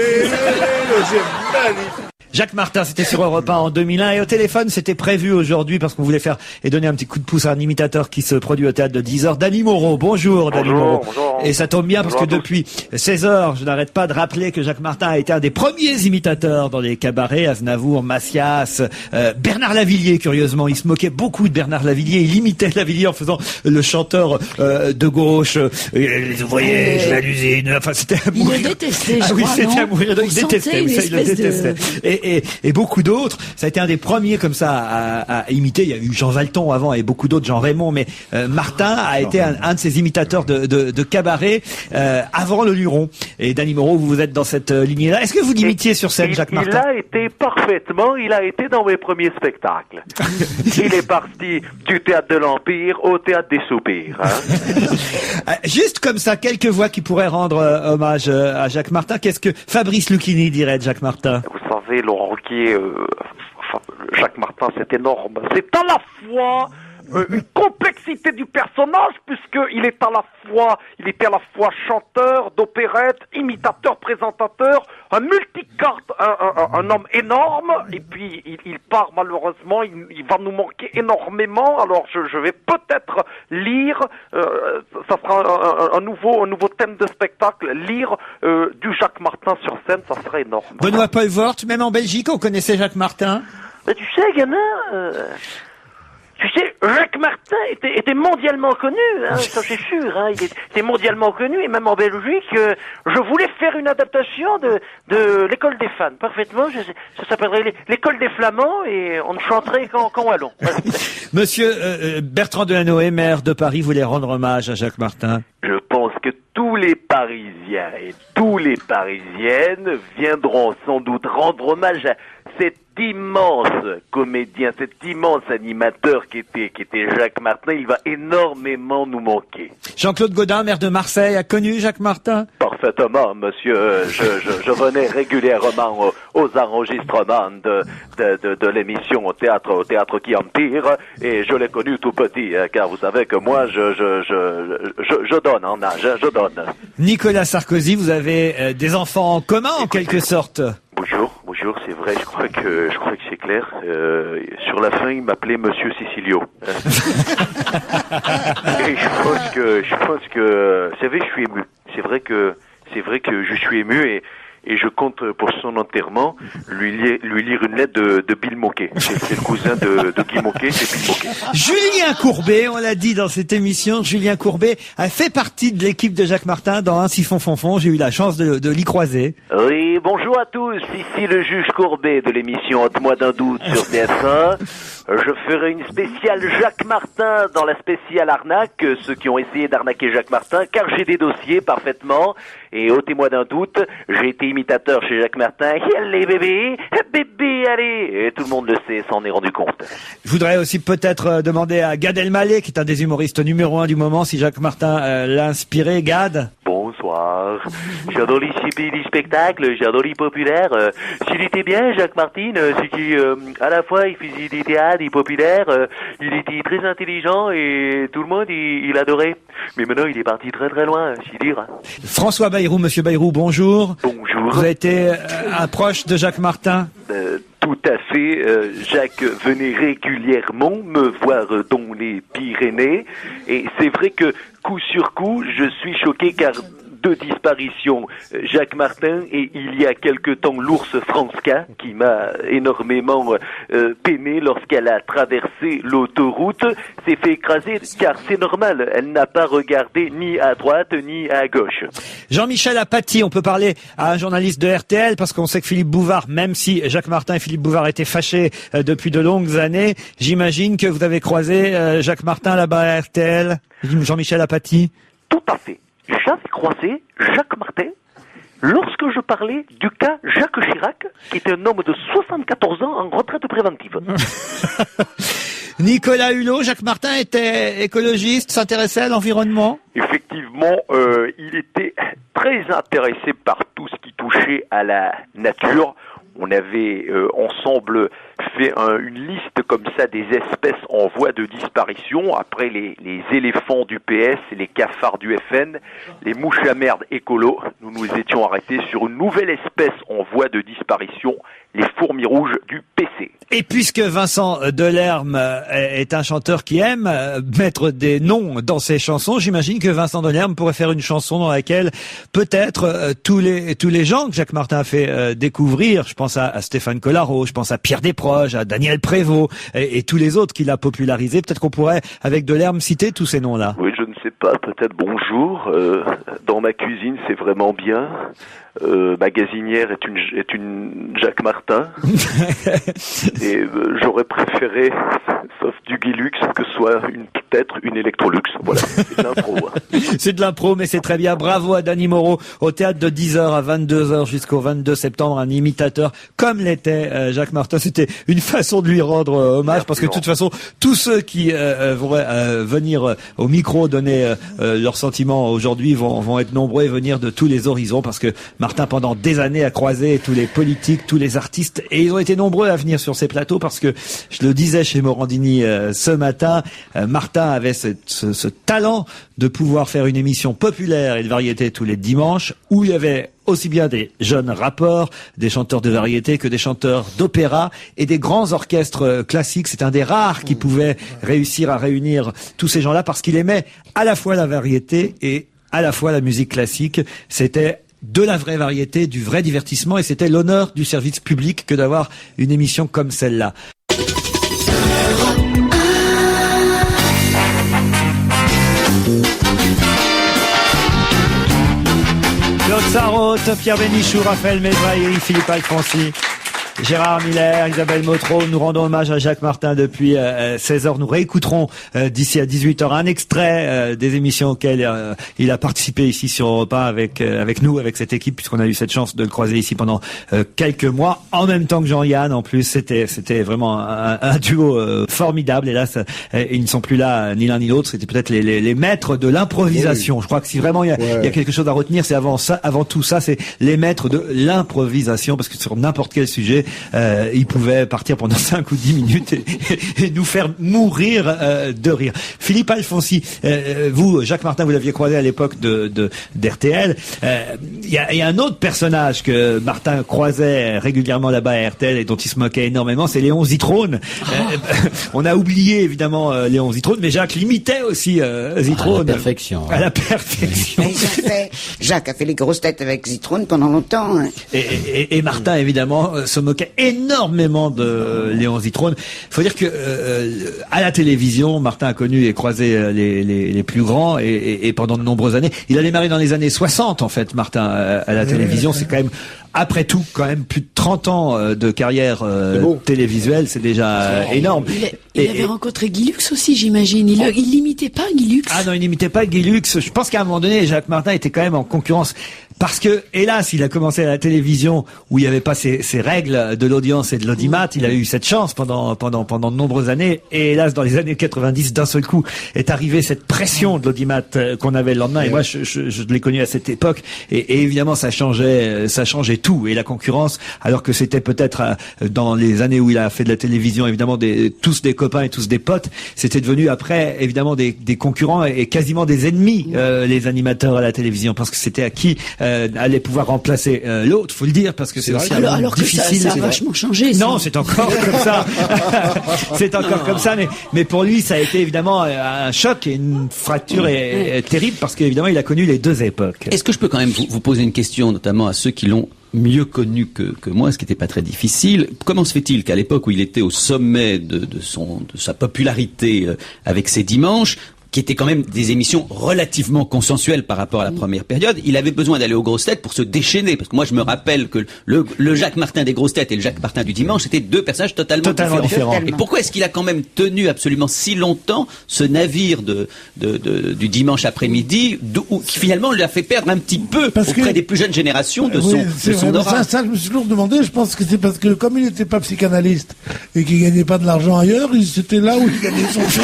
magnifique. Jacques Martin, c'était sur Europe 1 en 2001 et au téléphone, c'était prévu aujourd'hui parce qu'on voulait faire et donner un petit coup de pouce à un imitateur qui se produit au théâtre de 10h, Dany Moreau. Bonjour Dany Moreau. Bonjour. Et ça tombe bien parce que depuis 16h, je n'arrête pas de rappeler que Jacques Martin a été un des premiers imitateurs dans les cabarets, Aznavour, Macias, Bernard Lavillier, curieusement. Il se moquait beaucoup de Bernard Lavillier, il imitait Lavillier en faisant le chanteur de gauche. Vous voyez, je vais à l'usine. Enfin, c'était à mourir. Il le détestait, je oui, crois, c'était non à mourir. Il détestait, oui, ça, il le détestait. Et beaucoup d'autres. Ça a été un des premiers comme ça à imiter. Il y a eu Jean Valton avant et beaucoup d'autres, Jean Raymond, mais Martin a été un de ces imitateurs de cabaret avant le Luron. Et Dany Moreau, vous êtes dans cette lignée-là. Est-ce que vous l'imitiez sur scène, Jacques Martin? Il a été parfaitement. Il a été dans mes premiers spectacles. Il est parti du théâtre de l'Empire au théâtre des Soupirs. Hein. Juste comme ça, quelques voix qui pourraient rendre hommage à Jacques Martin. Qu'est-ce que Fabrice Lucchini dirait de Jacques Martin? Vous savez, Laurent Ruquier, Jacques Martin, c'est énorme. C'est à la fois une complexité du personnage, puisqu'il est à la fois chanteur d'opérette, imitateur, présentateur, un multicarte, un homme énorme, et puis il part malheureusement, il va nous manquer énormément. Alors je vais peut-être lire, ça sera un nouveau thème de spectacle, lire du Jacques Martin sur scène, ça serait énorme. Benoît Poelvoort, même en Belgique, on connaissait Jacques Martin. Mais tu sais, gamin, Jacques Martin était mondialement connu, hein, ça c'est sûr, hein, il était mondialement connu, et même en Belgique, je voulais faire une adaptation de l'école des fans, parfaitement, ça s'appellerait l'école des Flamands, et on ne chanterait qu'en wallon. Monsieur Bertrand Delanoë, maire de Paris, voulait rendre hommage à Jacques Martin. Je pense que tous les Parisiens et toutes les Parisiennes viendront sans doute rendre hommage à cet immense comédien, cet immense animateur qui était Jacques Martin. Il va énormément nous manquer. Jean-Claude Gaudin, maire de Marseille, a connu Jacques Martin? Parfaitement, monsieur. Je venais régulièrement aux enregistrements de l'émission au théâtre qui empire, et je l'ai connu tout petit, car vous savez que moi, je donne en âge, je donne. Nicolas Sarkozy, vous avez des enfants en commun, en quelque sorte. Bonjour, c'est vrai, je crois que c'est clair. Sur la fin, il m'appelait Monsieur Sicilio. Et je pense que, vous savez, je suis ému. C'est vrai que je suis ému, et je compte pour son enterrement lui lire une lettre de Bill Moquet. C'est le cousin de Guy Moquet, c'est Bill Moquet. Julien Courbet, on l'a dit dans cette émission, Julien Courbet a fait partie de l'équipe de Jacques Martin dans Un Siphon Fonfon. J'ai eu la chance de l'y croiser. Oui, bonjour à tous, ici le juge Courbet de l'émission Ôte-moi d'un doute sur TF1. Je ferai une spéciale Jacques Martin dans la spéciale arnaque, ceux qui ont essayé d'arnaquer Jacques Martin, car j'ai des dossiers parfaitement. Et ôtez-moi d'un doute, j'ai été imitateur chez Jacques Martin. Allez bébé, allez. Et tout le monde le sait, s'en est rendu compte. Je voudrais aussi peut-être demander à Gad Elmaleh, qui est un des humoristes numéro 1 du moment, si Jacques Martin l'a inspiré. Gad? Bonsoir. J'adore les spectacles, j'adore les populaires. S'il était bien, Jacques Martin, c'est qu'à la fois il faisait des théâtres, des populaires, il était très intelligent et tout le monde il adorait. Mais maintenant il est parti très très loin, c'est dire. François Bayrou, monsieur Bayrou, bonjour. Bonjour. Vous avez été un proche de Jacques Martin? Tout à fait. Jacques venait régulièrement me voir dans les Pyrénées. Et c'est vrai que, coup sur coup, je suis choqué car deux disparitions. Jacques Martin et il y a quelque temps l'ours Franska qui m'a énormément peiné lorsqu'elle a traversé l'autoroute, s'est fait écraser car c'est normal, elle n'a pas regardé ni à droite ni à gauche. Jean-Michel Apathy, on peut parler à un journaliste de RTL parce qu'on sait que Philippe Bouvard, même si Jacques Martin et Philippe Bouvard étaient fâchés depuis de longues années, j'imagine que vous avez croisé Jacques Martin là-bas à RTL, Jean-Michel Apathy. Tout à fait. J'avais croisé Jacques Martin lorsque je parlais du cas Jacques Chirac, qui était un homme de 74 ans en retraite préventive. Nicolas Hulot, Jacques Martin était écologiste, s'intéressait à l'environnement. Effectivement, il était très intéressé par tout ce qui touchait à la nature. On avait ensemble fait une liste comme ça des espèces en voie de disparition. Après les éléphants du PS, les cafards du FN, les mouches à merde écolo, nous nous étions arrêtés sur une nouvelle espèce en voie de disparition, les fourmis rouges du PC. Et puisque Vincent Delerme est un chanteur qui aime mettre des noms dans ses chansons, j'imagine que Vincent Delerme pourrait faire une chanson dans laquelle peut-être tous les gens que Jacques Martin a fait découvrir, je pense à Stéphane Collaro, je pense à Pierre Desproges, à Daniel Prévost et tous les autres qu'il a popularisés, peut-être qu'on pourrait avec Delerme citer tous ces noms-là. Oui, je ne sais pas, peut-être bonjour. Dans ma cuisine, c'est vraiment bien. Magasinière est une Jacques Martin. Et j'aurais préféré, sauf du Guilux, que ce soit peut-être une Electrolux. Voilà, c'est de l'impro. C'est de l'impro, mais c'est très bien. Bravo à Dany Moreau, au théâtre de 10h à 22h jusqu'au 22 septembre, un imitateur comme l'était Jacques Martin. C'était une façon de lui rendre hommage, parce que de toute façon, tous ceux qui vont venir au micro donner leurs sentiments aujourd'hui vont être nombreux et venir de tous les horizons, parce que Martin, pendant des années, a croisé tous les politiques, tous les artistes, et ils ont été nombreux à venir sur ces plateaux, parce que, je le disais chez Morandini ce matin, Martin avait ce talent de pouvoir faire une émission populaire et de variété tous les dimanches, où il y avait aussi bien des jeunes rappeurs, des chanteurs de variété que des chanteurs d'opéra et des grands orchestres classiques. C'est un des rares qui pouvait réussir à réunir tous ces gens-là, parce qu'il aimait à la fois la variété et à la fois la musique classique. C'était de la vraie variété, du vrai divertissement, et c'était l'honneur du service public que d'avoir une émission comme celle-là. Claude Sarraute, Pierre Bénichou, Raphaël Mesrahi, Philippe Alfonsi, Gérard Miller, Isabelle Motro, nous rendons hommage à Jacques Martin depuis 16h. Nous réécouterons d'ici à 18h un extrait des émissions auxquelles il a participé ici sur Europe 1 avec nous, avec cette équipe, puisqu'on a eu cette chance de le croiser ici pendant quelques mois, en même temps que Jean-Yann. En plus, c'était vraiment un duo formidable. Et là, ils ne sont plus là ni l'un ni l'autre. C'était peut-être les maîtres de l'improvisation. Oui. Je crois que si vraiment il y a quelque chose à retenir, c'est avant tout ça, c'est les maîtres de l'improvisation, parce que sur n'importe quel sujet, il pouvait partir pendant 5 ou 10 minutes et nous faire mourir de rire. Philippe Alfonsi, vous, Jacques Martin, vous l'aviez croisé à l'époque d'RTL. Il y a un autre personnage que Martin croisait régulièrement là-bas à RTL et dont il se moquait énormément, c'est Léon Zitrone. On a oublié évidemment Léon Zitrone, mais Jacques l'imitait aussi Zitrone. À la perfection. À la perfection. Jacques a fait les grosses têtes avec Zitrone pendant longtemps. Hein. Et Martin, évidemment, se moquait énormément de Léon Zitrone. Il faut dire que à la télévision, Martin a connu et croisé les plus grands et pendant de nombreuses années. Il a démarré dans les années 60 en fait, Martin, à la télévision. C'est quand même, après tout, quand même plus de 30 ans de carrière télévisuelle. C'est déjà énorme. Il avait rencontré Guy Lux aussi, j'imagine. Il n'imitait pas Guy Lux. Ah non, il n'imitait pas Guy Lux. Je pense qu'à un moment donné, Jacques Martin était quand même en concurrence. Parce que, hélas, il a commencé à la télévision où il n'y avait pas ces règles de l'audience et de l'audimat. Il a eu cette chance pendant de nombreuses années. Et hélas, dans les années 90, d'un seul coup, est arrivée cette pression de l'audimat qu'on avait le lendemain. Et moi, je l'ai connu à cette époque. Et évidemment, ça changeait tout. Et la concurrence, alors que c'était peut-être dans les années où il a fait de la télévision, évidemment, tous des copains et tous des potes, c'était devenu après, évidemment, des concurrents et quasiment des ennemis, les animateurs à la télévision. Parce que c'était à qui allait pouvoir remplacer l'autre, faut le dire, parce que c'est aussi alors difficile. Que ça a vachement changé. Non, c'est encore comme ça. C'est encore comme ça, mais pour lui, ça a été évidemment un choc et une fracture terrible, parce qu'évidemment, il a connu les deux époques. Est-ce que je peux quand même vous poser une question, notamment à ceux qui l'ont mieux connu que moi, ce qui n'était pas très difficile. Comment se fait-il qu'à l'époque où il était au sommet de sa popularité avec ses dimanches, qui étaient quand même des émissions relativement consensuelles par rapport à la première période, il avait besoin d'aller aux grosses têtes pour se déchaîner. Parce que moi, je me rappelle que le Jacques Martin des grosses têtes et le Jacques Martin du dimanche, c'était deux personnages totalement différents. Et pourquoi est-ce qu'il a quand même tenu absolument si longtemps ce navire du dimanche après-midi, qui finalement lui a fait perdre un petit peu auprès des plus jeunes générations de son aura? Ça, je me suis toujours demandé, je pense que c'est parce que comme il n'était pas psychanalyste et qu'il gagnait pas de l'argent ailleurs, c'était là où il gagnait son chèque.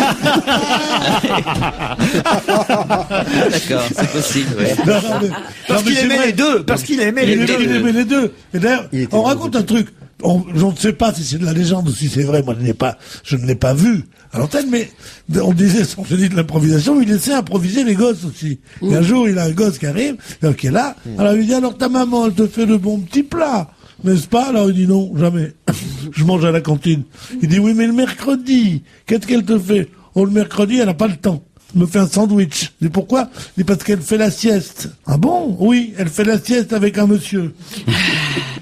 D'accord, c'est possible. Ouais. Parce qu'il aimait les deux. Parce qu'il aimait les deux. Il aimait les deux. Et d'ailleurs, on raconte un truc. Je ne sais pas si c'est de la légende ou si c'est vrai. Moi, je ne l'ai pas vu à l'antenne, mais on disait, on se dit de l'improvisation, il laissait improviser les gosses aussi. Et un jour, il a un gosse qui arrive, qui est là. Alors, il lui dit, alors ta maman, elle te fait de bons petits plats, n'est-ce pas? Alors, il dit non, jamais. Je mange à la cantine. Il dit, oui, mais le mercredi, qu'est-ce qu'elle te fait? Oh, le mercredi, elle n'a pas le temps. Elle me fait un sandwich. Je dis pourquoi? Je dis parce qu'elle fait la sieste. Ah bon? Oui, elle fait la sieste avec un monsieur.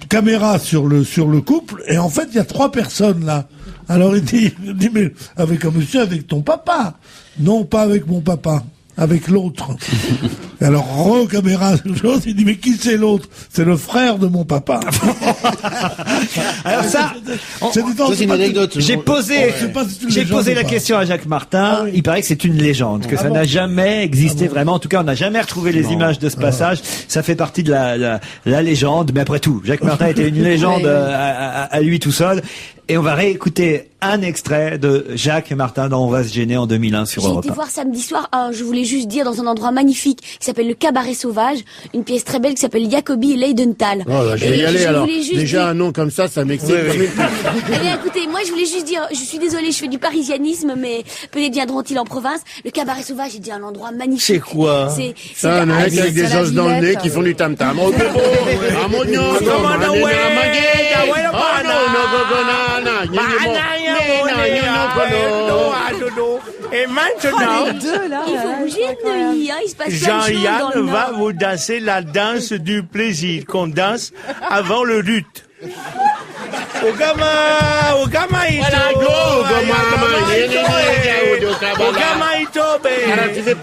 Caméra sur le couple, et en fait, il y a 3 personnes là. Alors il dit, mais avec un monsieur, avec ton papa. Non, pas avec mon papa. Avec l'autre. Et alors, caméra, il dit, mais qui c'est l'autre? C'est le frère de mon papa. Alors ça, c'est une anecdote. J'ai posé la question à Jacques Martin. Il paraît que c'est une légende, que ça n'a jamais existé vraiment. En tout cas, on n'a jamais retrouvé les images de ce passage. Ça fait partie de la légende. Mais après tout, Jacques Martin était une légende à lui tout seul. Et on va réécouter un extrait de Jacques Martin dans On va se gêner en 2001 sur Europe 1. J'ai été voir samedi soir, je voulais juste dire, dans un endroit magnifique qui s'appelle le Cabaret Sauvage, une pièce très belle qui s'appelle Jacobi et Leidenthal. Oh là, je vais y aller alors. Déjà un nom comme ça m'excite. Mais écoutez, moi je voulais juste dire, je suis désolée, je fais du parisianisme, mais peut-être viendront-ils en province. Le Cabaret Sauvage, j'ai dit un endroit magnifique. C'est quoi? C'est un mec avec des os dans le nez qui font du tam-tam. Oh, et maintenant, il faut bouger de nuit, il se passe Jean-Yann va vous danser la danse du plaisir qu'on danse avant le lutte. Alors tu veux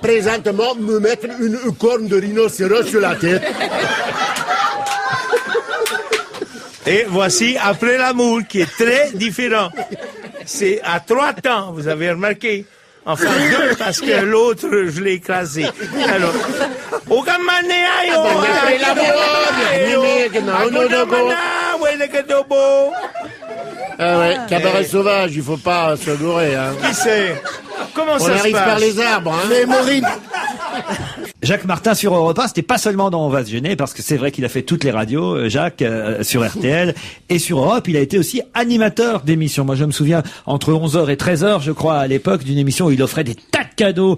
présentement me mettre une corne de rhinocéros sur la tête. Et voici Après l'amour, qui est très différent. C'est à 3 temps, vous avez remarqué. Enfin 2, parce que l'autre, je l'ai écrasé. Alors, ah ouais, Cabaret Sauvage, il faut pas se gourer, hein. Qui c'est? Comment ça se passe? On arrive par les arbres, hein. Mais Maureen. Jacques Martin sur Europe 1, c'était pas seulement dans On va se gêner, parce que c'est vrai qu'il a fait toutes les radios, Jacques, sur RTL, et sur Europe, il a été aussi animateur d'émissions. Moi, je me souviens, entre 11h et 13h, je crois, à l'époque, d'une émission où il offrait des tas de cadeaux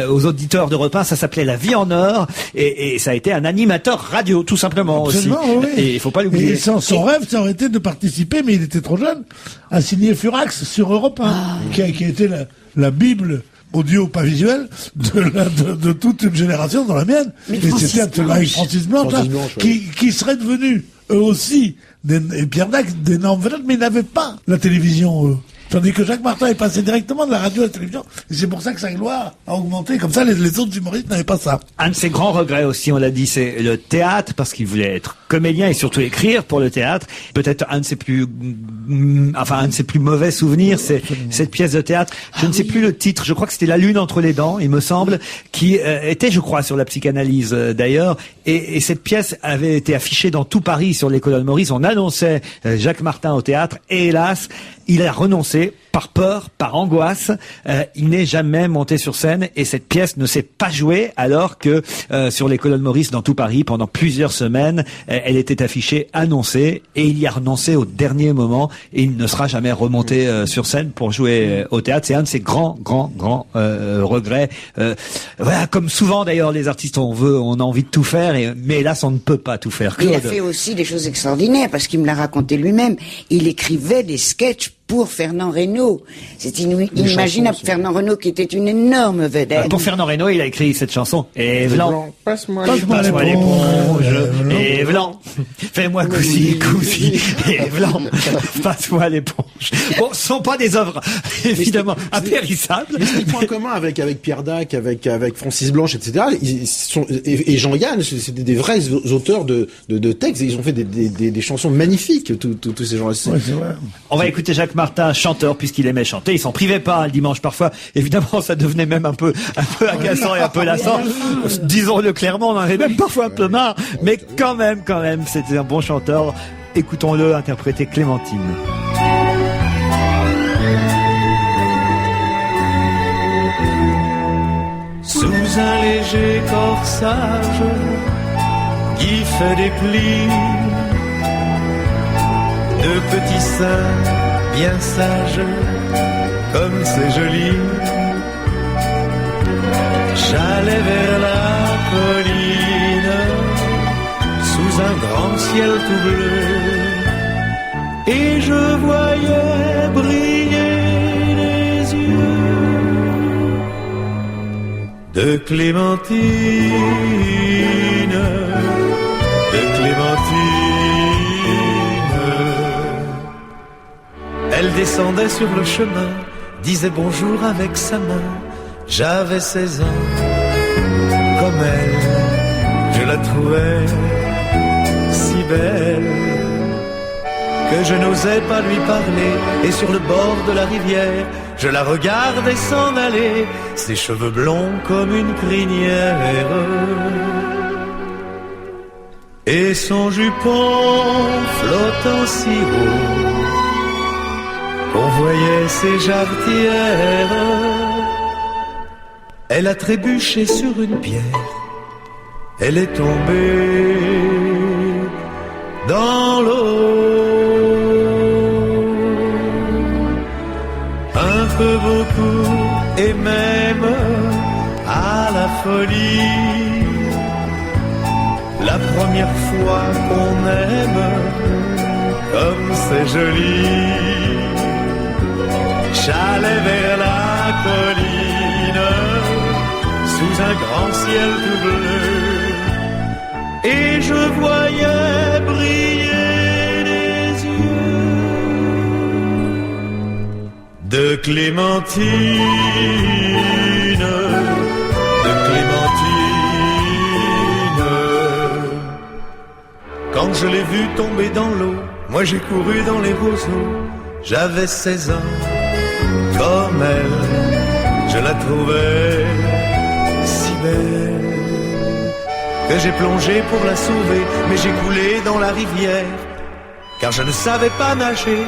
aux auditeurs d'Europe 1, ça s'appelait La Vie en Or, et ça a été un animateur radio, tout simplement. Absolument, aussi. Oui. Et il faut pas l'oublier. Et son rêve, ça aurait été de participer, mais il était trop jeune, à signer Furax sur Europe 1, qui a été la Bible audio pas visuel de toute une génération dans la mienne. Et c'était absolument avec Francis Blanche, qui seraient devenus eux aussi et Pierre Dac d'énormes vedettes, mais ils n'avaient pas la télévision eux. Tandis que Jacques Martin est passé directement de la radio à la télévision, et c'est pour ça que sa gloire a augmenté. Comme ça, les autres humoristes n'avaient pas ça. Un de ses grands regrets aussi, on l'a dit, c'est le théâtre, parce qu'il voulait être comédien et surtout écrire pour le théâtre. Peut-être un de ses plus mauvais souvenirs, c'est cette pièce de théâtre. Je ne sais plus le titre. Je crois que c'était La Lune entre les dents, il me semble, qui était, je crois, sur la psychanalyse d'ailleurs. Et cette pièce avait été affichée dans tout Paris sur les colonnes Maurice. On annonçait Jacques Martin au théâtre, et hélas, il a renoncé. jouer par peur, par angoisse. Il n'est jamais monté sur scène et cette pièce ne s'est pas jouée alors que sur les colonnes Maurice dans tout Paris, pendant plusieurs semaines, elle était affichée, annoncée, et il y a renoncé au dernier moment et il ne sera jamais remonté sur scène pour jouer au théâtre. C'est un de ses grands regrets. Voilà, comme souvent d'ailleurs les artistes, on a envie de tout faire, mais hélas on ne peut pas tout faire. Claude. Il a fait aussi des choses extraordinaires parce qu'il me l'a raconté lui-même. Il écrivait des sketchs pour Fernand Reynaud. C'est inimaginable. Fernand Reynaud qui était une énorme vedette. Pour Fernand Reynaud, il a écrit cette chanson. Et Vlan, passe-moi l'éponge. Et Vlan, fais-moi cousi. Et Vlan, passe-moi l'éponge. Bon, ce sont pas des œuvres, évidemment, impérissables. Mais c'est des points communs avec Pierre Dac, avec Francis Blanche, etc. Et Jean-Yann, c'était des vrais auteurs de textes. Et ils ont fait des chansons magnifiques, tous ces gens-là. Ouais, c'est vrai. On va écouter Jacques Martin, chanteur, puisqu'il aimait chanter. Il s'en privait pas le dimanche parfois. Évidemment, ça devenait même un peu agaçant et un peu lassant. Disons-le clairement, on en avait même parfois un peu marre. Mais quand même, c'était un bon chanteur. Écoutons-le interpréter Clémentine. Sous un léger corsage qui fait des plis, de petits seins bien sages, comme c'est joli. J'allais vers la colline, sous un grand ciel tout bleu, et je voyais briller les yeux de Clémentine, de Clémentine. Elle descendait sur le chemin, disait bonjour avec sa main. J'avais 16 ans, comme elle, je la trouvais si belle que je n'osais pas lui parler. Et sur le bord de la rivière, je la regardais s'en aller, ses cheveux blonds comme une crinière, et son jupon flottant si haut qu'on voyait ses jarretières. Elle a trébuché sur une pierre, elle est tombée dans l'eau. Un peu, beaucoup et même à la folie. La première fois qu'on aime, comme c'est joli. J'allais vers la colline, sous un grand ciel tout bleu, et je voyais briller les yeux de Clémentine, de Clémentine. Quand je l'ai vue tomber dans l'eau, moi j'ai couru dans les roseaux. J'avais 16 ans, comme elle, je la trouvais si belle que j'ai plongé pour la sauver, mais j'ai coulé dans la rivière, car je ne savais pas nager.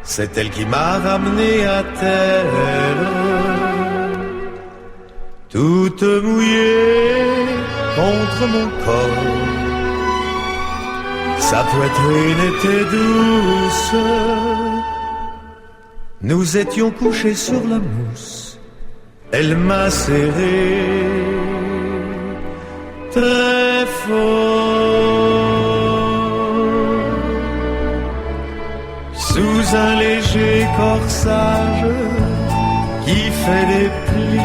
C'est elle qui m'a ramené à terre, toute mouillée contre mon corps. Sa poitrine était douce. Nous étions couchés sur la mousse. Elle m'a serré très fort, sous un léger corsage qui fait des plis.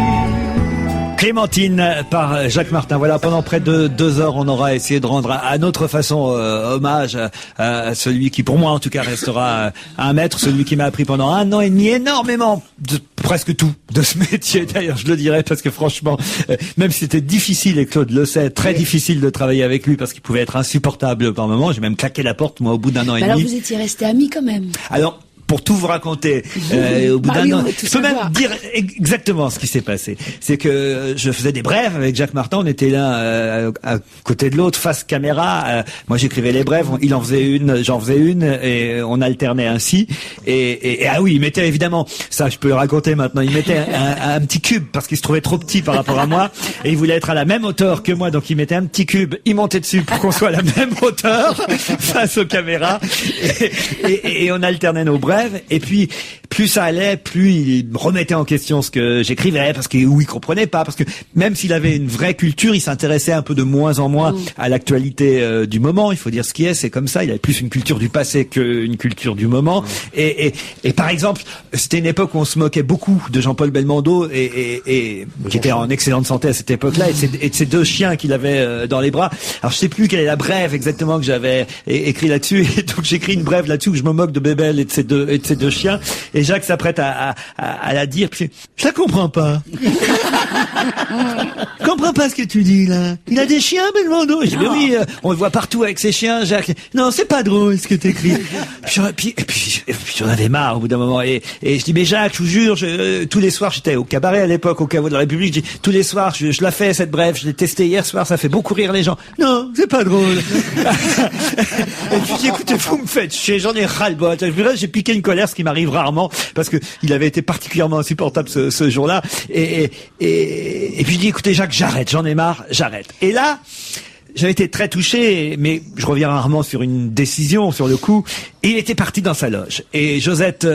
Clémentine par Jacques Martin. Voilà, pendant près de 2 heures, on aura essayé de rendre à notre façon hommage à celui qui, pour moi en tout cas, restera un maître, celui qui m'a appris pendant 1 an et demi énormément, presque tout de ce métier. D'ailleurs, je le dirais parce que franchement, même si c'était difficile, et Claude le sait, très difficile de travailler avec lui parce qu'il pouvait être insupportable par moments. J'ai même claqué la porte, moi, au bout d'1 an et demi. Alors vous étiez restés amis quand même. Alors, pour tout vous raconter, au bout d'un an, je peux même dire exactement ce qui s'est passé. C'est que je faisais des brèves avec Jacques Martin, on était l'un à côté de l'autre, face caméra. Moi j'écrivais les brèves, il en faisait une, j'en faisais une, et on alternait ainsi. Et ah oui, il mettait évidemment, ça je peux le raconter maintenant, il mettait un petit cube parce qu'il se trouvait trop petit par rapport à moi, et il voulait être à la même hauteur que moi, donc il mettait un petit cube, il montait dessus pour qu'on soit à la même hauteur face aux caméras, et on alternait nos brèves. Et puis plus ça allait, plus il remettait en question ce que j'écrivais, parce que il comprenait pas, parce que même s'il avait une vraie culture, il s'intéressait un peu de moins en moins à l'actualité du moment. Il faut dire ce qui est, c'est comme ça. Il avait plus une culture du passé qu'une culture du moment. Et par exemple, c'était une époque où on se moquait beaucoup de Jean-Paul Belmondo, et qui était en excellente santé à cette époque-là, et de ces deux chiens qu'il avait dans les bras. Alors je sais plus quelle est la brève exactement que j'avais écrit là-dessus, et donc j'écris une brève là-dessus où je me moque de Bébel et de ces deux chiens. Et Jacques s'apprête à la dire, puis je la comprends pas. Je comprends pas ce que tu dis là. Il a des chiens, Belmondo. Je dis mais oui, on le voit partout avec ses chiens, Jacques. Non, c'est pas drôle ce que t'écris. Et puis j'en avais marre au bout d'un moment. Et je dis mais Jacques, je vous jure, tous les soirs, j'étais au cabaret à l'époque, au caveau de la République. Je dis tous les soirs, je la fais cette brève. Je l'ai testée hier soir, ça fait beaucoup rire les gens. Non, c'est pas drôle. Et puis écoutez, vous me faites chier, j'en ai ras-le-bol. J'ai piqué une colère, ce qui m'arrive rarement, parce que il avait été particulièrement insupportable ce jour-là. Et puis je dis écoutez Jacques, j'arrête, j'en ai marre, j'arrête. Et là, j'avais été très touché, mais je reviens rarement sur une décision, sur le coup. Et il était parti dans sa loge. Et Josette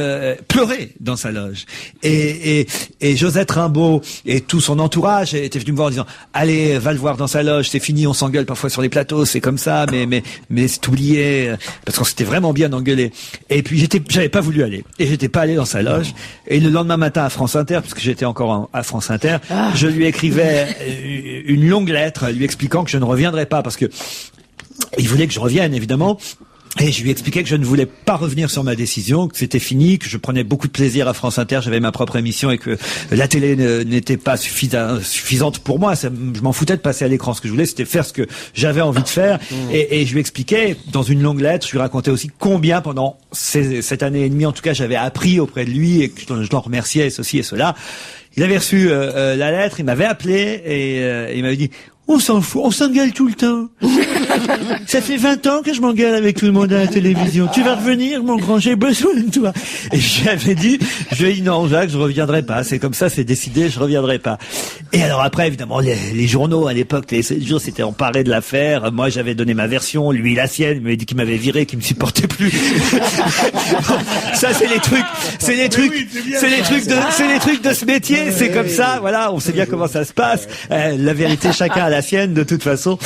pleurait dans sa loge. Et Josette Rimbaud et tout son entourage étaient venus me voir en disant « Allez, va le voir dans sa loge, c'est fini, on s'engueule parfois sur les plateaux, c'est comme ça, mais c'est oublié. » Parce qu'on s'était vraiment bien engueulé. Et puis j'avais pas voulu aller. Et j'étais pas allé dans sa loge. Et le lendemain matin à France Inter, puisque j'étais encore à France Inter, je lui écrivais une longue lettre lui expliquant que je ne reviendrais pas, parce que il voulait que je revienne, évidemment. Et je lui expliquais que je ne voulais pas revenir sur ma décision, que c'était fini, que je prenais beaucoup de plaisir à France Inter, j'avais ma propre émission et que la télé n'était pas suffisante pour moi. Je m'en foutais de passer à l'écran. Ce que je voulais, c'était faire ce que j'avais envie de faire. Et je lui expliquais, dans une longue lettre, je lui racontais aussi combien pendant cette année et demie, en tout cas, j'avais appris auprès de lui et que je l'en remerciais, ceci et cela. Il avait reçu la lettre, il m'avait appelé et il m'avait dit on s'en fout, on s'engueule tout le temps. Ça fait 20 ans que je m'engueule avec tout le monde à la télévision. Tu vas revenir, mon grand, j'ai besoin de toi. Et je lui avais dit non, Jacques, je reviendrai pas. C'est comme ça, c'est décidé, je reviendrai pas. Et alors après, évidemment, les journaux à l'époque, les 7 jours, s'étaient emparés de l'affaire. Moi, j'avais donné ma version, lui la sienne. Il m'avait dit qu'il m'avait viré, qu'il me supportait plus. Bon, ça, c'est les trucs de ce métier. C'est comme ça, voilà. On sait bien comment ça se passe. La vérité, chacun a la sienne de toute façon.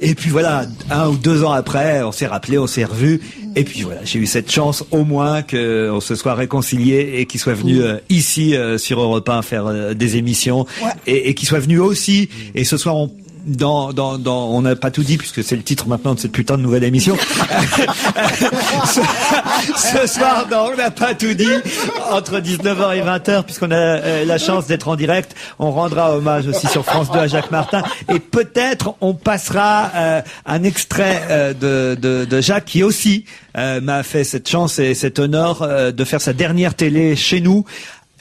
Et puis voilà, 1 ou 2 ans après, on s'est rappelé, on s'est revu. Et puis voilà, j'ai eu cette chance au moins qu'on se soit réconciliés et qu'il soit venu ici sur Europe 1 faire des émissions et qu'il soit venu aussi. Et ce soir, on n'a pas tout dit puisque c'est le titre maintenant de cette putain de nouvelle émission. Ce soir, on n'a pas tout dit. Entre 19h et 20h, puisqu'on a la chance d'être en direct, on rendra hommage aussi sur France 2 à Jacques Martin. Et peut-être on passera un extrait de Jacques qui aussi m'a fait cette chance et cet honneur de faire sa dernière télé chez nous.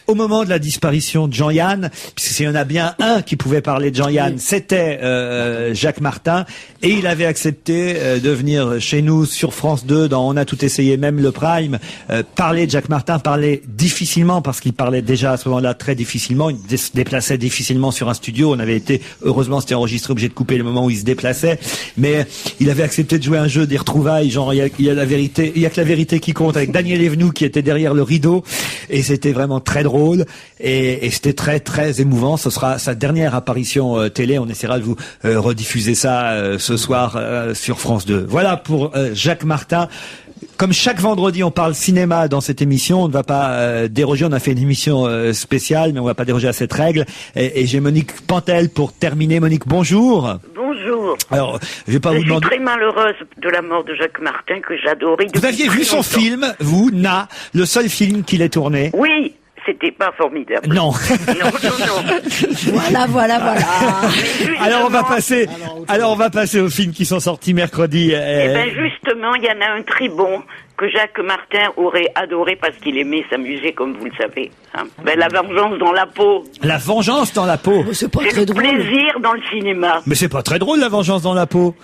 Au moment de la disparition de Jean-Yann, puisqu'il y en a bien un qui pouvait parler de Jean-Yann, c'était Jacques Martin, et il avait accepté de venir chez nous sur France 2, dans On a tout essayé, même le Prime, parler de Jacques Martin, parler difficilement, parce qu'il parlait déjà à ce moment-là très difficilement, il se déplaçait difficilement sur un studio, on avait été, heureusement c'était enregistré, obligé de couper le moment où il se déplaçait, mais il avait accepté de jouer un jeu des retrouvailles, genre il y a la vérité, il y a que la vérité qui compte, avec Daniel Evenou qui était derrière le rideau, et c'était vraiment très drôle. Et c'était très très émouvant. Ce sera sa dernière apparition télé. On essaiera de vous rediffuser ça ce soir sur France 2. Voilà pour Jacques Martin. Comme chaque vendredi, on parle cinéma dans cette émission. On ne va pas déroger. On a fait une émission spéciale, mais on ne va pas déroger à cette règle. Et j'ai Monique Pantel pour terminer. Monique, bonjour. Bonjour. Alors, je vais pas vous demander. Je suis très malheureuse de la mort de Jacques Martin, que j'adorais. Vous aviez vu son film, vous, Na, le seul film qu'il ait tourné? Oui. C'était pas formidable. Non. Voilà. Alors on va passer aux films qui sont sortis mercredi. Eh ben justement, il y en a un très bon que Jacques Martin aurait adoré parce qu'il aimait s'amuser, comme vous le savez. Hein. Ben, La vengeance dans la peau. La vengeance dans la peau. C'est pas C'est très le drôle. plaisir dans le cinéma. Mais c'est pas très drôle, la vengeance dans la peau.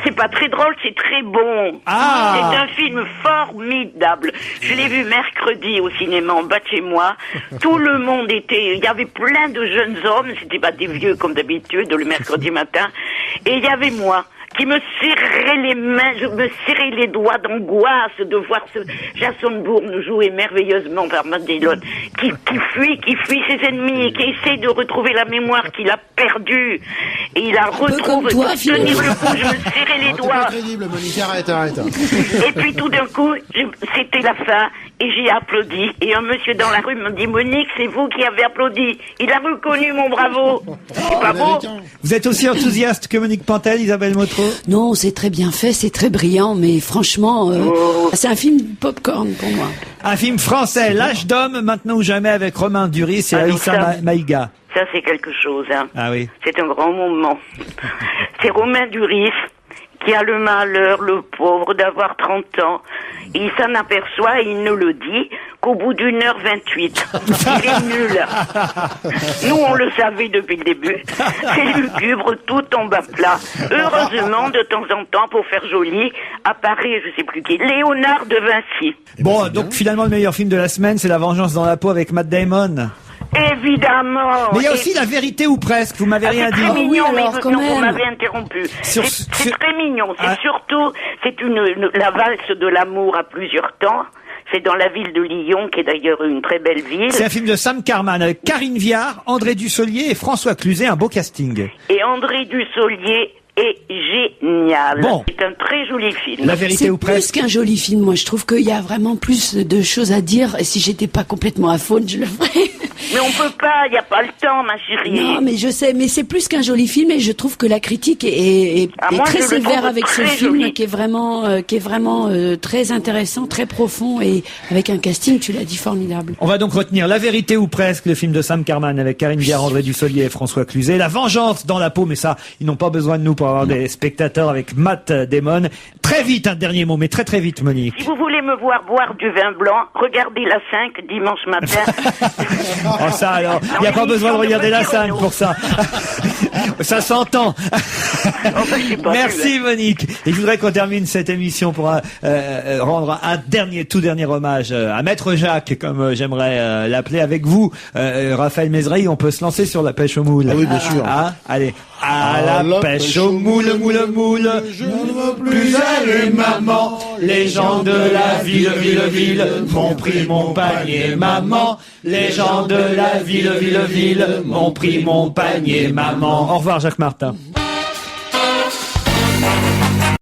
C'est pas très drôle, c'est très bon. Ah. C'est un film formidable. Je l'ai vu mercredi au cinéma en bas de chez moi. Tout le monde était... Il y avait plein de jeunes hommes, c'était pas des vieux comme d'habitude, le mercredi matin. Et il y avait moi qui me serrait les mains, je me serrais les doigts d'angoisse de voir ce Jason Bourne jouer merveilleusement par Matt Dillon, qui fuit ses ennemis, qui essaie de retrouver la mémoire qu'il a perdue. Et il la retrouve, toi, pour tenir le coup, je me serrais les C'est pas doigts. crédible, Monique, arrête. Et puis tout d'un coup, c'était la fin, et j'ai applaudi. Et un monsieur dans la rue me dit, Monique, c'est vous qui avez applaudi. Il a reconnu mon bravo. C'est pas beau? Vous êtes aussi enthousiaste que Monique Pantel, Isabelle Motro? Non, c'est très bien fait, c'est très brillant, mais franchement, c'est un film popcorn pour moi. Un film français, L'âge d'homme, maintenant ou jamais, avec Romain Duris et Ah, donc Aïssa ça- Maïga. Ça, c'est quelque chose, hein. Ah oui. C'est un grand moment. C'est Romain Duris qui a le malheur, le pauvre, d'avoir 30 ans. Il s'en aperçoit, et il ne le dit qu'au bout d'1h28. Il est nul. Nous, on le savait depuis le début. C'est lugubre, tout tombe à plat. Heureusement, de temps en temps, pour faire joli, apparaît, je sais plus qui, Léonard de Vinci. Bon, donc finalement, le meilleur film de la semaine, c'est La vengeance dans la peau avec Matt Damon. Évidemment. Mais il y a aussi La vérité ou presque, vous m'avez rien C'est dit. très mignon, oui, alors, mais quand non, même. vous m'avez interrompu. Sur- C'est sur- très mignon. C'est Ah. surtout, c'est la valse de l'amour à plusieurs temps. C'est dans la ville de Lyon, qui est d'ailleurs une très belle ville. C'est un film de Sam Carman avec Karine Viard, André Dussolier et François Cluzet, un beau casting. Et André Dussolier est génial. Bon. C'est un très joli film. La vérité C'est ou presque. plus qu'un joli film. Moi, je trouve qu'il y a vraiment plus de choses à dire. Et si j'étais pas complètement à faune, je le ferais. Mais on peut pas, il n'y a pas le temps, ma chérie. Non, mais je sais, mais c'est plus qu'un joli film et je trouve que la critique est Ah, moi, très je le sévère trouve avec ce très film joli. qui est vraiment très intéressant, très profond et avec un casting, tu l'as dit, formidable. On va donc retenir La vérité ou presque, le film de Sam Carman avec Karine Viard, André Dussolier et François Cluzet. La vengeance dans la peau, mais ça, ils n'ont pas besoin de nous pour avoir des spectateurs avec Matt Damon. Très vite, un dernier mot, mais très très vite, Monique. Si vous voulez me voir boire du vin blanc, regardez la 5 dimanche matin. Oh ça alors, il n'y a pas besoin de regarder la scène pour ça. Ça s'entend. Merci Monique. Et je voudrais qu'on termine cette émission pour rendre un tout dernier hommage à Maître Jacques, comme j'aimerais l'appeler avec vous, Raphaël Mézreil. On peut se lancer sur la pêche au moule. Ah oui, bien sûr. Ah, allez. À la pêche au moule, moule, moule. Je ne veux plus aller, maman. Les gens de la ville m'ont pris mon panier, maman. Les gens de la ville m'ont pris mon panier, maman. Au revoir, Jacques Martin.